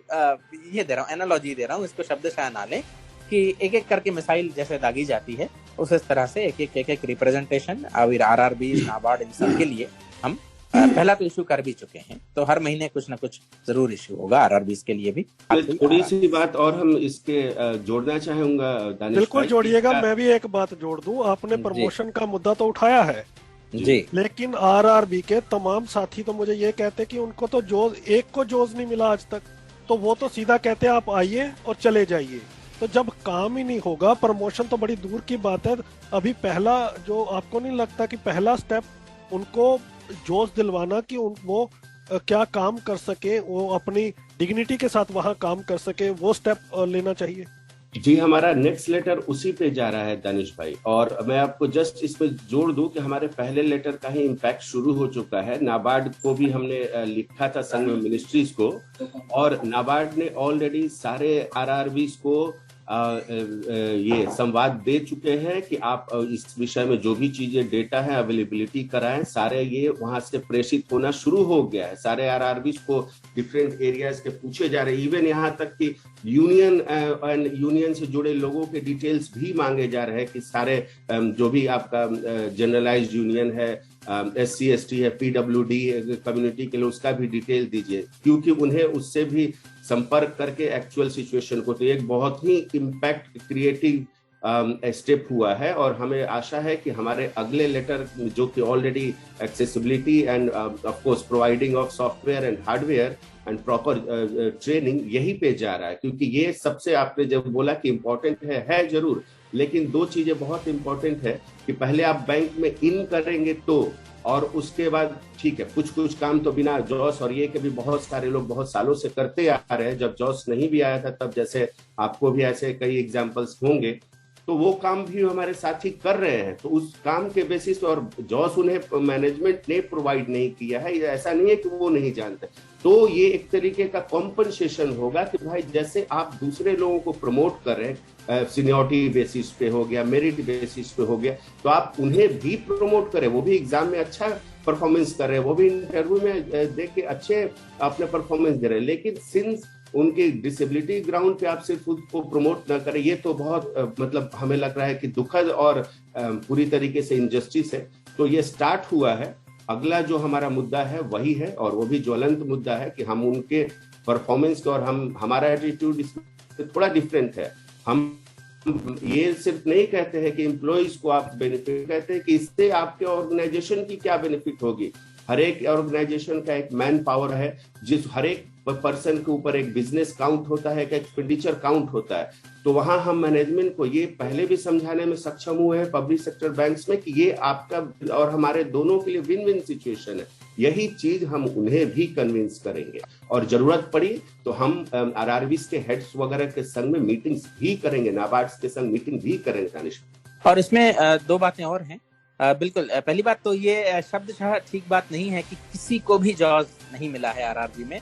ये दे रहा हूँ, एनालॉजी दे रहा हूँ, इसको शब्दशः ना लें, कि एक एक करके मिसाइल जैसे दागी जाती है, उस तरह से एक एक रिप्रेजेंटेशन आरआरबी, नाबार्ड, इन सब के लिए हम पहला तो इशू कर भी चुके हैं। तो हर महीने कुछ ना कुछ जरूर इशू होगा आरआरबीज के लिए भी। थोड़ी सी बात और हम इसके जोड़ना चाहूंगा दानिश, बिल्कुल जोड़िएगा। मैं भी एक बात जोड़ दूं, आपने प्रमोशन का मुद्दा तो उठाया है जी, लेकिन आरआरबी के तमाम साथी तो मुझे ये कहते हैं कि उनको तो एक को जोज नहीं मिला आज तक, तो वो तो सीधा कहते हैं आप आइए और चले जाइए। तो जब काम ही नहीं होगा, प्रमोशन तो बड़ी दूर की बात है। अभी पहला, जो आपको नहीं लगता कि पहला स्टेप उनको जोश दिलवाना कि वो क्या काम कर सके, वो अपनी डिग्निटी के साथ वहाँ काम कर सके, वो स्टेप लेना चाहिए। जी, हमारा नेक्स्ट लेटर उसी पे जा रहा है दानिश भाई, और मैं आपको जस्ट इस पे जोड़ दूं कि हमारे पहले लेटर का ही इम्पैक्ट शुरू हो चुका है। नाबार्ड को भी हमने लिखा था, संघ मिनिस्ट्रीज को, और नाबार्ड ने ऑलरेडी सारे आरआरबीज को ये संवाद दे चुके हैं कि आप इस विषय में जो भी चीजें डेटा है अवेलेबिलिटी कराएं, सारे ये वहां से प्रेषित होना शुरू हो गया है। सारे आरआरबी को डिफरेंट एरियाज के पूछे जा रहे हैं, इवन यहाँ तक कि यूनियन से जुड़े लोगों के डिटेल्स भी मांगे जा रहे हैं कि सारे जो भी आपका जनरलाइज्ड यूनियन है, SC ST है, PWD कम्युनिटी के लिए, उसका भी डिटेल दीजिए, क्योंकि उन्हें उससे भी संपर्क करके एक्चुअल सिचुएशन को, तो एक बहुत ही इम्पैक्ट क्रिएटिव स्टेप हुआ है। और हमें आशा है कि हमारे अगले लेटर, जो कि already accessibility end of course providing of software and hardware and proper training, यही पे जा रहा है। क्योंकि ये सबसे, आपने जब बोला कि इम्पोर्टेंट है जरूर, लेकिन दो चीजें बहुत इंपॉर्टेंट है कि पहले आप बैंक में इन करेंगे तो, और उसके बाद ठीक है कुछ काम तो बिना जॉस, और ये कि भी बहुत सारे लोग बहुत सालों से करते आ रहे हैं। जब जॉस नहीं भी आया था तब, जैसे आपको भी ऐसे कई एग्जांपल्स होंगे, तो वो काम भी हमारे साथी कर रहे हैं। तो उस काम के बेसिस, और जॉस उन्हें मैनेजमेंट ने प्रोवाइड नहीं किया है, ऐसा नहीं है कि वो नहीं जानते। तो ये एक तरीके का कॉम्पनसेशन होगा कि भाई जैसे आप दूसरे लोगों को प्रमोट कर रहे हैं, सीनियरिटी बेसिस पे हो गया, मेरिट बेसिस पे हो गया, तो आप उन्हें भी प्रमोट करें। वो भी एग्जाम में अच्छा परफॉर्मेंस कर रहे हैं, वो भी इंटरव्यू में देख के अच्छे अपने परफॉर्मेंस दे रहे हैं, लेकिन सिंस उनके डिसेबिलिटी ग्राउंड पे आप सिर्फ उसको प्रमोट ना करें, ये तो बहुत मतलब हमें लग रहा है कि दुखद और पूरी तरीके से इनजस्टिस है। तो ये स्टार्ट हुआ है। अगला जो हमारा मुद्दा है वही है, और वो भी ज्वलंत मुद्दा है कि हम उनके परफॉर्मेंस को, और हमारा एटीट्यूड इसमें थोड़ा डिफरेंट है। हम ये सिर्फ नहीं कहते हैं कि एम्प्लॉइज को आप बेनिफिट, कहते हैं कि इससे आपके ऑर्गेनाइजेशन की क्या बेनिफिट होगी। हर एक ऑर्गेनाइजेशन का एक मैन पावर है, जिस हर एक पर्सन के ऊपर एक बिजनेस काउंट होता है, एक एक्सपेंडिचर काउंट होता है। तो वहां हम मैनेजमेंट को ये पहले भी समझाने में सक्षम हुए हैं पब्लिक सेक्टर बैंक्स में कि ये आपका और हमारे दोनों के लिए विन विन सिचुएशन है। यही चीज हम उन्हें भी कन्विंस करेंगे, और जरूरत पड़ी तो हम आरआरबीज के हेड्स वगैरह के संग में मीटिंग्स भी करेंगे, नाबार्ड के संग मीटिंग भी करेंगे दानिश। और इसमें दो बातें और हैं। बिल्कुल, पहली बात तो ये शब्दशः ठीक बात नहीं है कि किसी को भी जॉब नहीं मिला है आरआरबी में।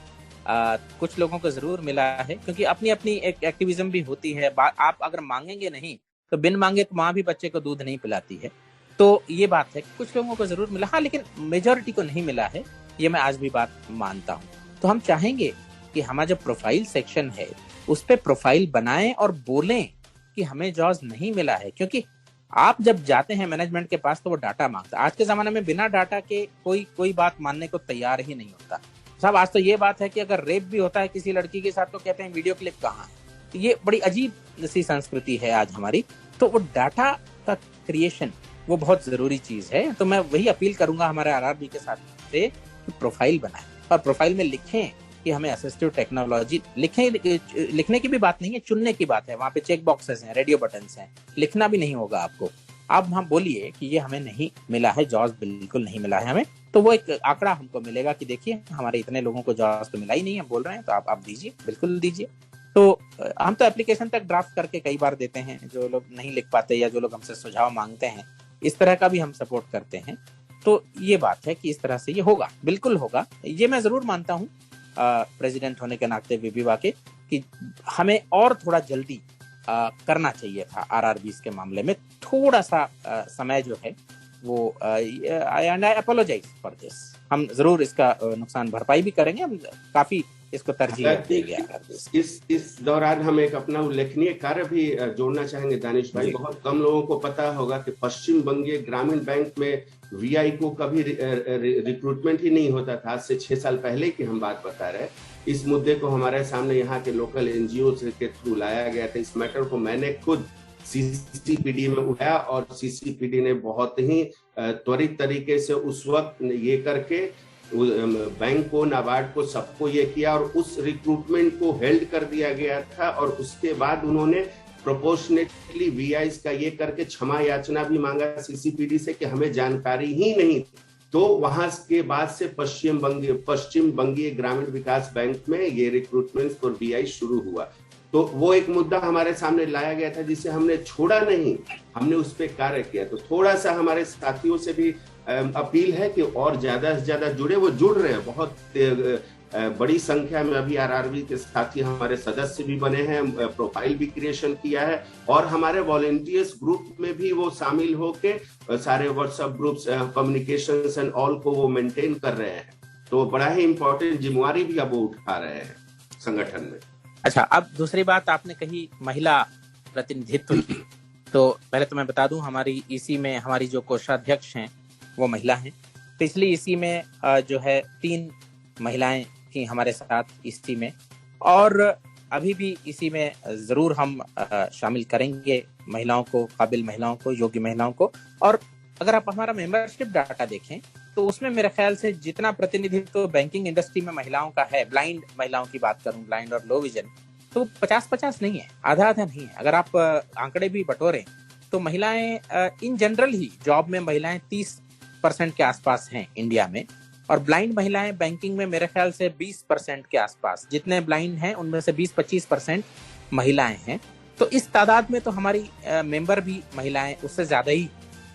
कुछ लोगों को जरूर मिला है, क्योंकि अपनी अपनी एक एक्टिविज्म भी होती है। आप अगर मांगेंगे नहीं तो बिन मांगे तो माँ भी बच्चे को दूध नहीं पिलाती है। तो ये बात है, कुछ लोगों को जरूर मिला, हाँ, लेकिन मेजोरिटी को नहीं मिला है, ये मैं आज भी बात मानता हूँ। तो हम चाहेंगे कि हमारा जो प्रोफाइल सेक्शन है उस पर प्रोफाइल बनाएं और बोलें कि हमें जॉब नहीं मिला है। क्योंकि आप जब जाते हैं मैनेजमेंट के पास तो वो डाटा मांगता है। आज के जमाने में बिना डाटा के कोई बात मानने को तैयार ही नहीं होता साहब। आज तो ये बात है कि अगर रेप भी होता है किसी लड़की के साथ तो कहते हैं वीडियो क्लिप कहाँ है। तो ये बड़ी अजीब सी संस्कृति है आज हमारी। तो वो डाटा का क्रिएशन वो बहुत जरूरी चीज है। तो मैं वही अपील करूंगा हमारे आरआरबी के साथ से कि प्रोफाइल बनाएं, और प्रोफाइल में लिखें कि हमें असिस्टिव टेक्नोलॉजी लिखने की भी बात नहीं है, चुनने की बात है। वहां पे चेक बॉक्सेस हैं, रेडियो बटन्स हैं, लिखना भी नहीं होगा आपको। आप वहां बोलिए कि ये हमें नहीं मिला है, जॉब बिल्कुल नहीं मिला है हमें। तो वो एक आंकड़ा हमको मिलेगा कि देखिए हमारे इतने लोगों को जॉब तो मिला ही नहीं है, बोल रहे हैं, तो आप दीजिए, बिल्कुल दीजिए। तो हम तो एप्लीकेशन तक ड्राफ्ट करके कई बार देते हैं, जो लोग नहीं लिख पाते या जो लोग हमसे सुझाव मांगते हैं, इस तरह का भी हम सपोर्ट करते हैं। तो ये बात है कि इस तरह से ये होगा, बिल्कुल होगा। ये मैं जरूर मानता हूँ प्रेसिडेंट होने के नाते विभा के, कि हमें और थोड़ा जल्दी करना चाहिए था आरआरबीज के मामले में। थोड़ा सा समय जो है वो आई अपोलोजाइज फॉर दिस। हम जरूर इसका नुकसान भरपाई भी करेंगे, हम काफी इसको तरजीह देंगे। इस दौरान हम एक अपना उल्लेखनीय कार्य भी जोड़ना चाहेंगे दानिश भाई। बहुत कम लोगों को पता होगा कि पश्चिम बंगीय ग्रामीण बैंक में वीआई को कभी रिक्रूटमेंट ही नहीं होता था। आज से 6 साल पहले की हम बात बता रहे हैं। इस मुद्दे को हमारे सामने यहाँ के लोकल एनजीओ के थ्रू लाया गया था। इस मैटर को मैंने खुद सीसीपीडी में उठाया, और सीसीपीडी ने बहुत ही त्वरित तरीके से उस वक्त ये करके बैंक को, नाबार्ड को, सबको ये किया, और उस रिक्रूटमेंट को हेल्ड कर दिया गया था। और उसके बाद उन्होंने प्रोपोर्शनेटली वीआईस का ये करके क्षमा याचना भी मांगा सीसीपीडी से कि हमें जानकारी ही नहीं। तो वहां के बाद से पश्चिम बंगीय ग्रामीण विकास बैंक में ये रिक्रूटमेंट फॉर वीआई शुरू हुआ। तो वो एक मुद्दा हमारे सामने लाया गया था जिसे हमने छोड़ा नहीं, हमने उस पर कार्य किया। तो थोड़ा सा हमारे साथियों से भी अपील है कि और ज्यादा से ज्यादा जुड़े। वो जुड़ रहे हैं, बहुत बड़ी संख्या में अभी आरआरबी के साथी हमारे सदस्य भी बने हैं, प्रोफाइल भी क्रिएशन किया है और हमारे वॉलेंटियर्स ग्रुप में भी वो शामिल होके सारे WhatsApp groups, communications and all को वो मेंटेन कर रहे हैं। तो बड़ा ही इंपॉर्टेंट जिम्मेवारी भी अब वो उठा रहे हैं संगठन में। अच्छा, अब दूसरी बात आपने कही महिला प्रतिनिधित्व की, तो पहले तो मैं बता दूं हमारी ईसी में हमारी जो कोषाध्यक्ष हैं वो महिला हैं। पिछली ईसी में जो है 3 महिलाएं थी हमारे साथ ईसी में, और अभी भी इसी में जरूर हम शामिल करेंगे महिलाओं को, काबिल महिलाओं को, योग्य महिलाओं को। और अगर आप हमारा मेंबरशिप डाटा देखें तो उसमें मेरे ख्याल से जितना प्रतिनिधित्व बैंकिंग इंडस्ट्री में महिलाओं का है, ब्लाइंड महिलाओं की बात करूं, ब्लाइंड और लो विजन, तो 50-50 नहीं है, आधा नहीं है। अगर आप आंकड़े भी बटोरें तो महिलाएं इन जनरल ही जॉब में महिलाएं 30% के आसपास हैं इंडिया में, और ब्लाइंड महिलाएं बैंकिंग में मेरे ख्याल से 20% के आसपास। जितने ब्लाइंड हैं उनमें से 20-25% महिलाएं हैं। तो इस तादाद में तो हमारी मेंबर भी महिलाएं उससे ज्यादा ही,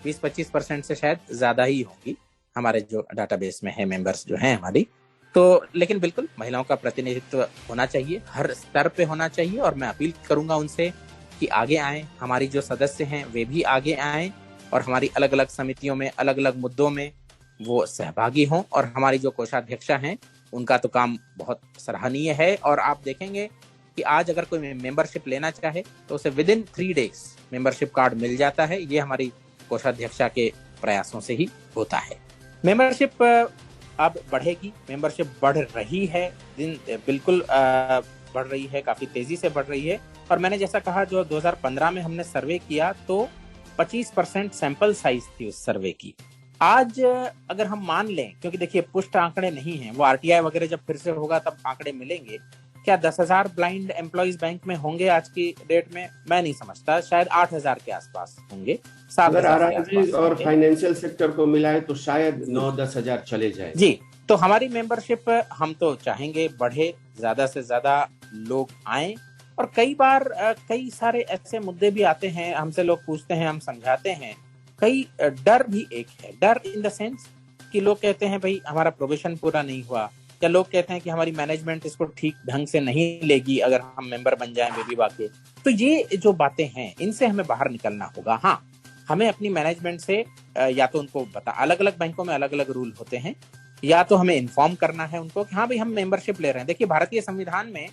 20-25% से शायद ज्यादा ही होंगी हमारे जो डाटाबेस में है मेंबर्स जो हैं हमारी। तो लेकिन बिल्कुल महिलाओं का प्रतिनिधित्व होना चाहिए, हर स्तर पे होना चाहिए, और मैं अपील करूंगा उनसे कि आगे आएं। हमारी जो सदस्य हैं वे भी आगे आएं और हमारी अलग अलग समितियों में, अलग अलग मुद्दों में वो सहभागी हों। और हमारी जो कोषाध्यक्षा हैं उनका तो काम बहुत सराहनीय है, और आप देखेंगे कि आज अगर कोई मेंबरशिप लेना चाहे तो उसे विदिन 3 डेज मेंबरशिप कार्ड मिल जाता है। ये हमारी कोषाध्यक्षा के प्रयासों से ही होता है। मेंबरशिप अब बढ़ेगी, मेंबरशिप बढ़ रही है, दिन बिल्कुल बढ़ रही है, काफी तेजी से बढ़ रही है। और मैंने जैसा कहा, जो 2015 में हमने सर्वे किया तो 25% सैंपल साइज थी उस सर्वे की। आज अगर हम मान लें, क्योंकि देखिए पुष्ट आंकड़े नहीं हैं, वो आरटीआई वगैरह जब फिर से होगा तब आंकड़े मिलेंगे, क्या 10,000 ब्लाइंड एम्प्लॉइज बैंक में होंगे आज की डेट में? मैं नहीं समझता, शायद 8,000 के आसपास होंगे। अगर आरआरबी और फाइनेंशियल सेक्टर को मिलाए तो शायद 9-10 हजार चले जाए। जी, तो हमारी मेंबरशिप हम तो चाहेंगे बढ़े, ज्यादा से ज्यादा लोग आए। और कई बार कई सारे ऐसे मुद्दे भी आते हैं, हमसे लोग पूछते हैं, हम समझाते हैं। कई डर भी एक है, डर इन द सेंस कि लोग कहते हैं भाई हमारा प्रोबेशन पूरा नहीं हुआ, या लोग कहते हैं कि हमारी मैनेजमेंट इसको ठीक ढंग से नहीं लेगी अगर हम मेंबर बन जाएं बेबी वाके। तो ये जो बातें हैं इनसे हमें बाहर निकलना होगा। हाँ, हमें अपनी मैनेजमेंट से या तो उनको अलग अलग बैंकों में अलग अलग रूल होते हैं, या तो हमें इन्फॉर्म करना है उनको कि हाँ भाई हम मेंबरशिप ले रहे हैं। देखिए, भारतीय संविधान में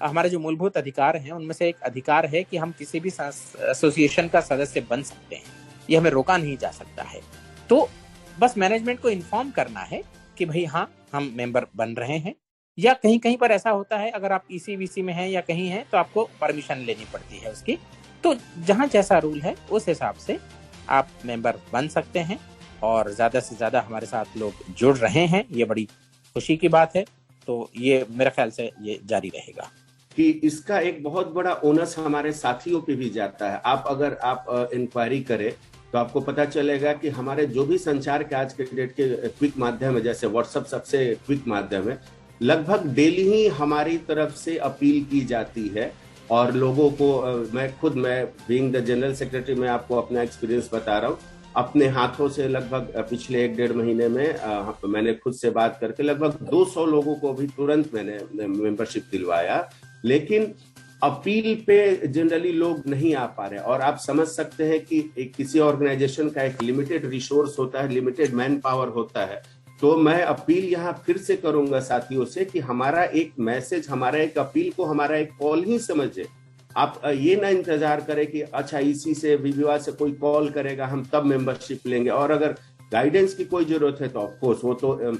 हमारे जो मूलभूत अधिकार हैं उनमें से एक अधिकार है कि हम किसी भी एसोसिएशन का सदस्य बन सकते हैं, ये हमें रोका नहीं जा सकता है। तो बस मैनेजमेंट को इन्फॉर्म करना है कि भाई हाँ हम मेंबर बन रहे हैं। या कहीं कहीं पर ऐसा होता है, अगर आप ईसीवीसी में हैं या कहीं हैं तो आपको परमिशन लेनी पड़ती है उसकी। तो जहां जैसा रूल है उस हिसाब से आप मेंबर बन सकते हैं, और ज्यादा से ज्यादा हमारे साथ लोग जुड़ रहे हैं, ये बड़ी खुशी की बात है। तो ये मेरे ख्याल से ये जारी रहेगा कि इसका एक बहुत बड़ा ओनस हमारे साथियों पे भी जाता है। अगर आप इंक्वायरी करें तो आपको पता चलेगा कि हमारे जो भी संचार के आज के डेट के क्विक माध्यम है, जैसे व्हाट्सएप सबसे क्विक माध्यम है, लगभग डेली ही हमारी तरफ से अपील की जाती है। और लोगों को मैं बीइंग द जनरल सेक्रेटरी, मैं आपको अपना एक्सपीरियंस बता रहा हूँ। अपने हाथों से लगभग पिछले 1-1.5 महीने में मैंने खुद से बात करके लगभग 200 लोगों को भी तुरंत मैंने मेंबरशिप दिलवाया। लेकिन अपील पे जनरली लोग नहीं आ पा रहे, और आप समझ सकते हैं कि किसी ऑर्गेनाइजेशन का एक लिमिटेड रिसोर्स होता है, लिमिटेड मैन पावर होता है। तो मैं अपील यहाँ फिर से करूंगा साथियों से कि हमारा एक मैसेज, हमारा एक अपील को हमारा एक कॉल ही समझे। आप ये ना इंतजार करें कि अच्छा इसी से विवाद से कोई कॉल करेगा हम तब मेंबरशिप लेंगे। और अगर गाइडेंस की कोई जरूरत है तो ऑफकोर्स वो तो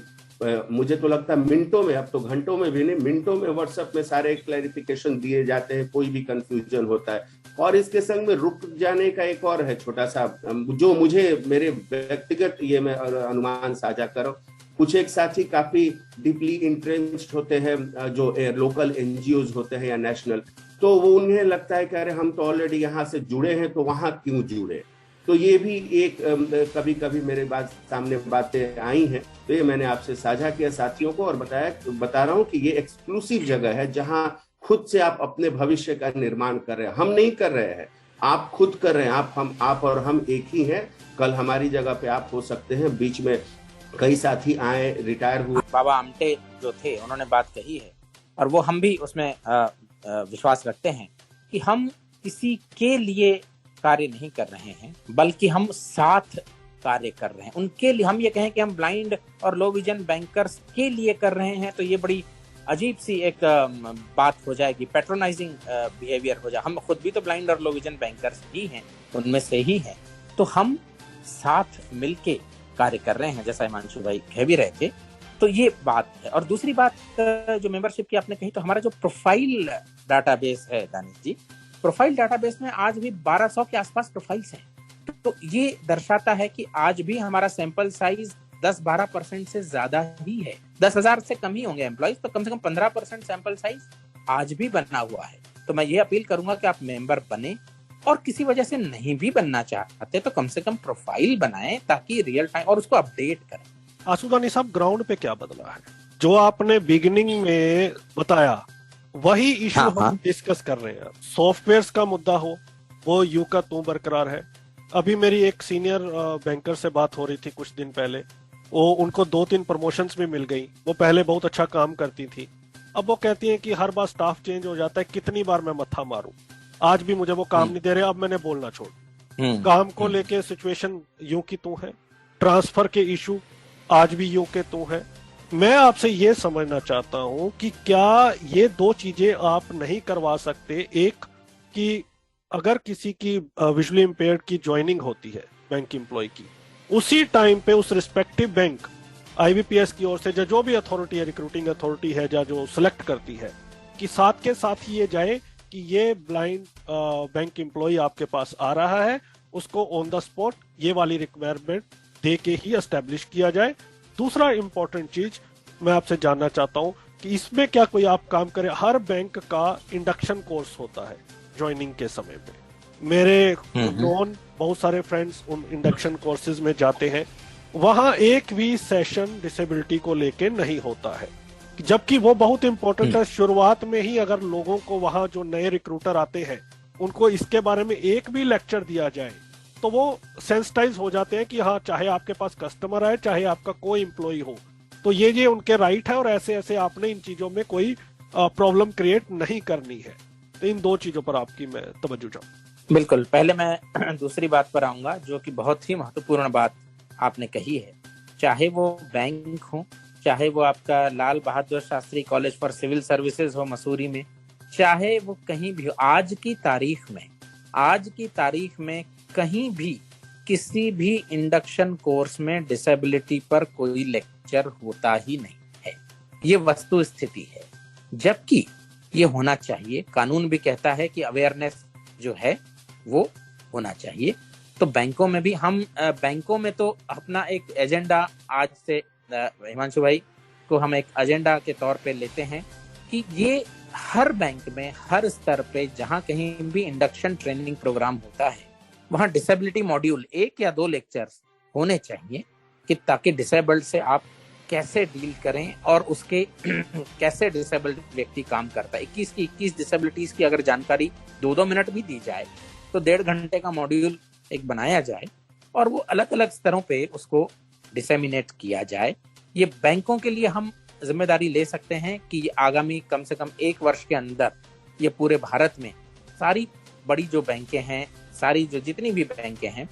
मुझे तो लगता है मिनटों में, अब तो घंटों में भी नहीं, मिनटों में व्हाट्सएप में सारे क्लैरिफिकेशन दिए जाते हैं, कोई भी कंफ्यूजन होता है। और इसके संग में रुक जाने का एक और है छोटा सा, जो मुझे मेरे व्यक्तिगत ये मैं अनुमान साझा कर रहा हूं। कुछ एक साथी काफी डीपली इंट्रेंस्ड होते हैं, जो लोकल एनजीओज होते हैं या नेशनल, तो वो उन्हें लगता है कि अरे हम तो ऑलरेडी यहाँ से जुड़े हैं तो वहां क्यों जुड़े। तो ये भी एक कभी कभी मेरे सामने बातें आई हैं, तो ये मैंने आपसे साझा किया साथियों को, और बता रहा हूँ कि ये एक्सक्लूसिव जगह है जहां खुद से आप अपने भविष्य का निर्माण कर रहे हैं। हम नहीं कर रहे हैं, आप खुद कर रहे हैं। आप और हम एक ही हैं। कल हमारी जगह पे आप हो सकते हैं, बीच में कई साथी आए, रिटायर हुए। बाबा आमटे जो थे उन्होंने बात कही है और वो हम भी उसमें विश्वास रखते हैं कि हम किसी के लिए कार्य नहीं कर रहे हैं, बल्कि हम साथ कार्य कर रहे हैं उनके लिए। हम ये कहें कि हम ब्लाइंड और लो विजन बैंकर्स के लिए कर रहे हैं तो ये बड़ी अजीब सी एक बात हो जाएगी, पैट्रोनाइजिंग बिहेवियर हो जाए। हम खुद भी तो ब्लाइंड और लो विजन बैंकर्स ही हैं, उनमें से ही हैं, तो हम साथ मिलके कार्य कर रहे हैं, जैसा हिमांशु भाई कह भी रहे थे। तो ये बात है। और दूसरी बात जो मेंबरशिप की आपने कही, तो हमारा जो प्रोफाइल डाटाबेस है दानिश जी, प्रोफाइल डाटाबेस में आज भी 1200 के आसपास प्रोफाइल्स हैं। तो ये दर्शाता है कि आज भी हमारा सैंपल साइज 10-12% से ज्यादा ही है। 10,000 से कम ही होंगे एम्प्लॉइज, तो कम से कम 15% सैंपल साइज आज भी बना हुआ है। तो मैं ये अपील करूंगा कि आप मेंबर बने, और किसी वजह से नहीं भी बनना चाहते तो कम से कम प्रोफाइल बनाएं ताकि रियल टाइम और उसको अपडेट करें। आशुदानी साहब, ग्राउंड पे क्या बदला है? जो आपने बिगिनिंग में बताया वही इशू हम डिस्कस कर रहे हैं। सॉफ्टवेयर्स का मुद्दा हो, वो यूं का तू बरकरार है। अभी मेरी एक सीनियर बैंकर से बात हो रही थी कुछ दिन पहले, वो उनको 2-3 प्रमोशंस भी मिल गई। वो पहले बहुत अच्छा काम करती थी, अब वो कहती हैं कि हर बार स्टाफ चेंज हो जाता है, कितनी बार मैं मत्था मारूं, आज भी मुझे वो काम नहीं दे रहे, अब मैंने बोलना छोड़। काम को लेके सिचुएशन यूं की तू है, ट्रांसफर के इशू आज भी यूं के तू है। मैं आपसे ये समझना चाहता हूं कि क्या ये दो चीजें आप नहीं करवा सकते? एक कि अगर किसी की विजुअली इम्पेयर्ड की ज्वाइनिंग होती है बैंक एम्प्लॉय की, उसी टाइम पे उस रिस्पेक्टिव बैंक आईबीपीएस की ओर से जो भी अथॉरिटी है, रिक्रूटिंग अथॉरिटी है या जो सिलेक्ट करती है, कि साथ के साथ ही ये जाए कि ये ब्लाइंड बैंक एम्प्लॉय आपके पास आ रहा है, उसको ऑन द स्पॉट ये वाली रिक्वायरमेंट दे के ही एस्टेब्लिश किया जाए। दूसरा इंपॉर्टेंट चीज मैं आपसे जानना चाहता हूं कि इसमें क्या कोई आप काम करें? हर बैंक का इंडक्शन कोर्स होता है ज्वाइनिंग के समय पे। मेरे नॉन बहुत सारे फ्रेंड्स उन इंडक्शन कोर्सेज में जाते हैं, वहां एक भी सेशन डिसेबिलिटी को लेके नहीं होता है, जबकि वो बहुत इंपॉर्टेंट है। शुरुआत में ही अगर लोगों को वहां जो नए रिक्रूटर आते हैं उनको इसके बारे में एक भी लेक्चर दिया जाए तो वो सेंसिटाइज हो जाते हैं कि हाँ, चाहे आपके पास कस्टमर आए, चाहे आपका कोई एम्प्लॉय हो, तो ये उनके राइट है और ऐसे ऐसे आपने इन चीजों में कोई प्रॉब्लम क्रिएट नहीं करनी है। तो इन दो चीजों पर आपकी मैं तवज्जो चाहूँ। बिल्कुल, पहले मैं दूसरी बात पर आऊंगा जो कि बहुत ही महत्वपूर्ण बात आपने कही है। चाहे वो बैंक हो, चाहे वो आपका Lal Bahadur Shastri college for civil services हो मसूरी में, चाहे वो कहीं भी हो, आज की तारीख में कहीं भी किसी भी इंडक्शन कोर्स में डिसेबिलिटी पर कोई लेक्चर होता ही नहीं है। ये वस्तु स्थिति है, जबकि ये होना चाहिए। कानून भी कहता है कि अवेयरनेस जो है वो होना चाहिए। तो बैंकों में भी बैंकों में तो अपना एक एजेंडा आज से हिमांशु भाई को हम एक एजेंडा के तौर पे लेते हैं कि ये हर बैंक में हर स्तर पे जहां कहीं भी इंडक्शन ट्रेनिंग प्रोग्राम होता है वहां डिसेबिलिटी मॉड्यूल 1 या 2 लेक्चर्स होने चाहिए, कि ताकि डिसेबल्ड से आप कैसे डील करें और उसके कैसे डिसेबल्ड व्यक्ति काम करता है। 21 डिसेबिलिटीज की अगर जानकारी 2-2 मिनट भी दी जाए तो 1.5 घंटे का मॉड्यूल एक बनाया जाए और वो अलग अलग स्तरों पे उसको डिसेमिनेट किया जाए। ये बैंकों के लिए हम जिम्मेदारी ले सकते हैं कि ये आगामी कम से कम 1 वर्ष के अंदर ये पूरे भारत में सारी बड़ी जो बैंकें हैं, सारी जो जितनी भी बैंकें हैं,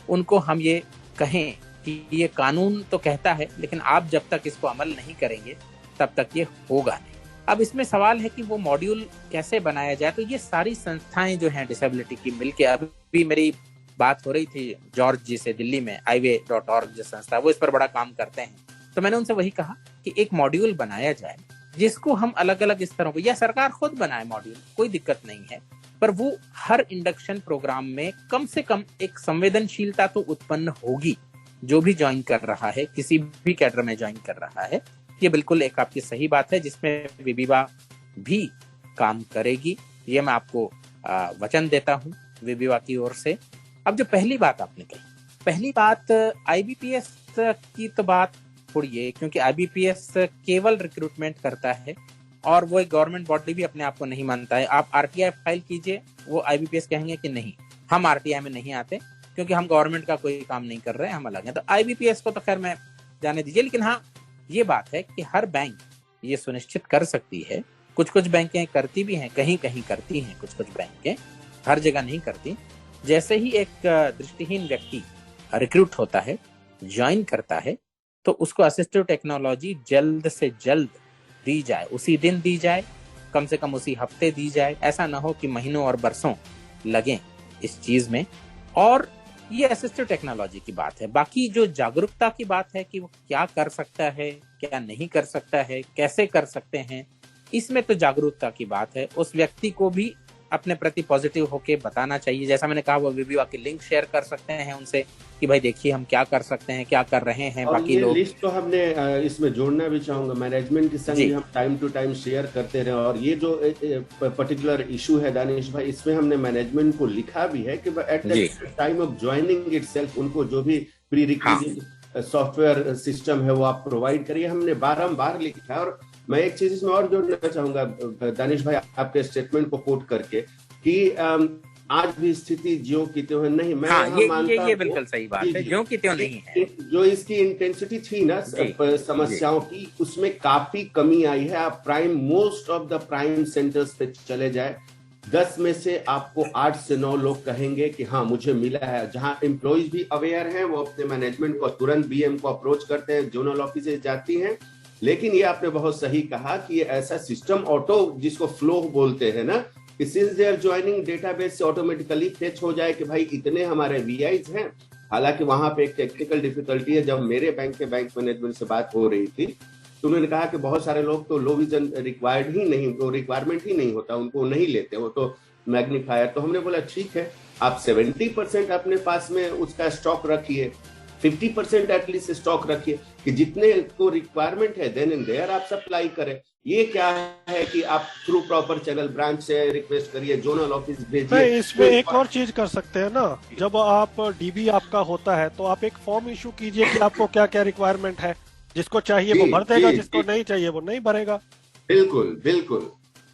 उनको हम ये कहें कि ये कानून तो कहता है, लेकिन आप जब तक इसको अमल नहीं करेंगे तब तक ये होगा नहीं। अब इसमें सवाल है कि वो मॉड्यूल कैसे बनाया जाए। तो ये सारी संस्थाएं जो हैं डिसेबिलिटी की मिलके, अभी मेरी बात हो रही थी जॉर्ज जी से दिल्ली में, iway.org जो संस्था, वो इस पर बड़ा काम करते हैं। तो मैंने उनसे वही कहा कि एक मॉड्यूल बनाया जाए जिसको हम अलग अलग स्तरों पर, या सरकार खुद बनाए मॉड्यूल, कोई दिक्कत नहीं है, पर वो हर इंडक्शन प्रोग्राम में कम से कम एक संवेदनशीलता तो उत्पन्न होगी। जो भी ज्वाइन कर रहा है, किसी भी कैडर में ज्वाइन कर रहा है, ये बिल्कुल एक आपकी सही बात है जिसमें विविवा भी काम करेगी। ये मैं आपको वचन देता हूँ विविवा की ओर से। अब जो पहली बात आपने कही, पहली बात आईबीपीएस की तो बात छोड़िए, क्योंकि आईबीपीएस केवल रिक्रूटमेंट करता है और वो एक गवर्नमेंट बॉडी भी अपने आप को नहीं मानता है। आप आरटीआई फाइल कीजिए, वो आईबीपीएस कहेंगे कि नहीं, हम आरटीआई में नहीं आते क्योंकि हम गवर्नमेंट का कोई काम नहीं कर रहे हैं, हम अलग हैं। तो आईबीपीएस को तो खैर मैं जाने दीजिए। लेकिन हाँ, ये बात है कि हर बैंक ये सुनिश्चित कर सकती है, कुछ कुछ बैंकें करती भी हैं, कहीं कहीं करती हैं, कुछ कुछ बैंकें, हर जगह नहीं करती। जैसे ही एक दृष्टिहीन व्यक्ति रिक्रूट होता है, ज्वाइन करता है, तो उसको असिस्टिव टेक्नोलॉजी जल्द से जल्द दी जाए, उसी दिन दी जाए, कम से कम उसी हफ्ते दी जाए। ऐसा ना हो कि महीनों और बरसों लगें इस चीज में। और ये असिस्टिव टेक्नोलॉजी की बात है। बाकी जो जागरूकता की बात है कि वो क्या कर सकता है, क्या नहीं कर सकता है, कैसे कर सकते हैं, इसमें तो जागरूकता की बात है। उस व्यक्ति को भी अपने प्रति पॉजिटिव होके बताना चाहिए। जैसा मैंने कहा, वो वीडियो के लिंक शेयर कर सकते हैं उनसे कि भाई देखिए हम क्या कर सकते हैं, क्या कर रहे हैं। और बाकी ये लोग लिस्ट तो हमने इसमें जोड़ना भी चाहूंगा, मैनेजमेंट के संग भी हम टाइम टू टाइम शेयर करते रहे। और ये जो पर्टिकुलर इशू है दानिश भाई, इसमें हमने मैनेजमेंट को लिखा भी है कि at the time of joining itself उनको जो भी प्री रिक्विजिट सॉफ्टवेयर सिस्टम है वो आप प्रोवाइड करिए। हमने बारंबार लिखा है। और मैं एक चीज इसमें और जोड़ना चाहूंगा दानिश भाई, आपके स्टेटमेंट को कोट करके कि आज भी स्थिति ज्यों की त्यों है नहीं। मैं ये बिल्कुल सही बात है, ज्यों की त्यों नहीं है। जो इसकी इंटेंसिटी थी ना समस्याओं की, उसमें काफी कमी आई है। आप most of the prime centres पे चले जाए, 10 में से आपको 8 से 9 लोग कहेंगे कि हाँ मुझे मिला है। जहां एम्प्लॉइज भी अवेयर हैं, वो अपने मैनेजमेंट को तुरंत बीएम को अप्रोच करते हैं, जोनल ऑफिस जाती हैं। लेकिन ये आपने बहुत सही कहा कि ये ऐसा सिस्टम ऑटो, जिसको फ्लो बोलते हैं ना, since they are joining database से ऑटोमेटिकली फेच हो जाए कि भाई इतने हमारे वीआईज हैं। हालांकि वहां पे एक टेक्निकल डिफिकल्टी है। जब मेरे बैंक के बैंक मैनेजमेंट से बात हो रही थी तो उन्होंने कहा कि बहुत सारे लोग तो लो विजन रिक्वायर्ड ही नहीं, तो रिक्वायरमेंट ही नहीं होता, उनको नहीं लेते, वो तो मैग्नीफायर। तो हमने बोला ठीक है, आप 70% अपने पास में उसका स्टॉक रखिए, 50% एटलीस्ट स्टॉक रखिए कि जितने को रिक्वायरमेंट है देन एंड देयर आप सप्लाई करें। ये क्या है कि आप थ्रू प्रॉपर चैनल ब्रांच से रिक्वेस्ट करिए, जोनल ऑफिस भेजिए। इसमें एक और चीज कर सकते हैं ना, जब आप डीबी आपका होता है तो आप एक फॉर्म इशू कीजिए कि आपको क्या क्या रिक्वायरमेंट है। जिसको चाहिए वो भर देगा, जिसको नहीं चाहिए वो नहीं भरेगा। बिल्कुल बिल्कुल।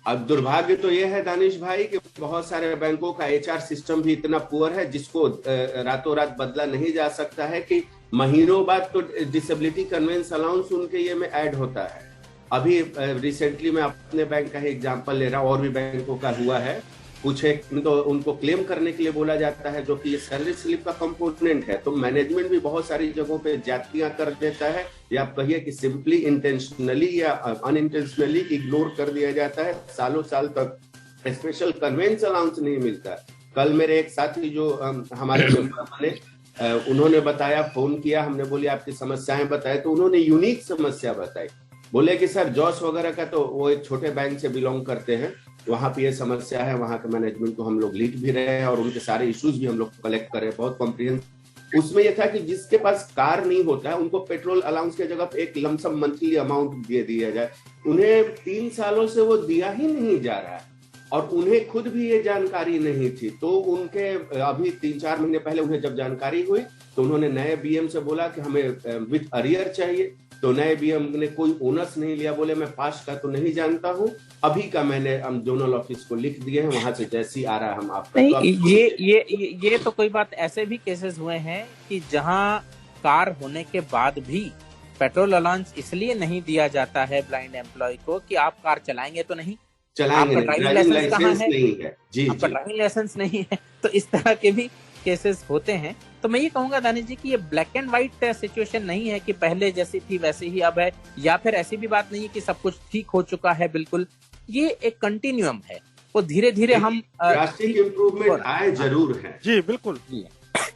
अब दुर्भाग्य तो ये है दानिश भाई कि बहुत सारे बैंकों का एचआर सिस्टम भी इतना पुअर है जिसको रातों रात बदला नहीं जा सकता है कि महीनों बाद तो डिसेबिलिटी कन्वेंस अलाउंस उनके ये में ऐड होता है। अभी रिसेंटली मैं अपने बैंक का ही एग्जांपल ले रहा हूँ, और भी बैंकों का हुआ है। कुछ एक तो उनको क्लेम करने के लिए बोला जाता है, जो कि ये सैलरी स्लिप का कंपोनेंट है। तो मैनेजमेंट भी बहुत सारी जगहों पे ज्यादतियां कर देता है, या आप कहिए कि सिंपली इंटेंशनली या अनइंटेंशनली इग्नोर कर दिया जाता है। सालों साल तक स्पेशल कन्वेंस अलाउंस नहीं मिलता। कल मेरे एक साथी जो हमारे मेंबर बने, उन्होंने बताया, फोन किया, हमने बोली आपकी समस्याएं बताए, तो उन्होंने यूनिक समस्या बताई। बोले कि सर जॉस वगैरह का तो वो एक छोटे बैंक से बिलोंग करते हैं, वहां पे ये समस्या है, वहां के मैनेजमेंट को हम लोग लिख भी रहे हैं और उनके सारे इश्यूज भी हम लोग कलेक्ट कर रहे हैं, बहुत कॉम्प्रिहेंसिव। उसमें यह था कि जिसके पास कार नहीं होता है उनको पेट्रोल अलाउंस की जगह एक लमसम मंथली अमाउंट दे दिया जाए। उन्हें 3 सालों से वो दिया ही नहीं जा रहा है और उन्हें खुद भी ये जानकारी नहीं थी। तो उनके अभी 3-4 महीने पहले उन्हें जब जानकारी हुई तो उन्होंने नए बीएम से बोला कि हमें विथ अरियर चाहिए। तो नए बीएम ने कोई ओनर्स नहीं लिया, बोले मैं पास्ट का तो नहीं जानता हूँ, अभी का मैंने हम जोनल ऑफिस को लिख दिए हैं, वहां से जैसी आ रहा है हम आपको। नहीं, तो ये तो कोई बात, ऐसे भी केसेस हुए हैं कि जहां कार होने के बाद भी पेट्रोल अलाउंस इसलिए नहीं दिया जाता है ब्लाइंड एम्प्लॉय को कि आप कार चलाएंगे तो नहीं, चलाएंगे, आपका ड्राइविंग लाइसेंस कहाँ है, नहीं है जी, आपका ड्राइविंग लाइसेंस नहीं है। तो इस तरह के भी केसेस होते हैं। तो मैं ये कहूंगा दानिश जी कि ये ब्लैक एंड व्हाइट सिचुएशन नहीं है कि पहले जैसी थी वैसे ही अब है, या फिर ऐसी भी बात नहीं है कि सब कुछ ठीक हो चुका है। बिल्कुल, ये एक कंटिन्यूअम है, वो धीरे धीरे हम ड्रास्टिक इंप्रूवमेंट आए जरूर है। जी बिल्कुल।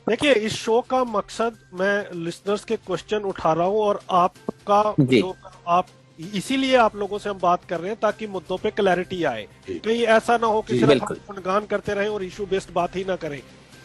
देखिए, इस शो का मकसद, मैं लिसनर्स के क्वेश्चन उठा रहा हूँ और आपका जो आप, इसीलिए आप लोगों से हम बात कर रहे हैं ताकि मुद्दों पे क्लैरिटी आए। कहीं ऐसा ना हो कि सिर्फ हम गुणगान करते रहें और इशू बेस्ड बात ही ना करें।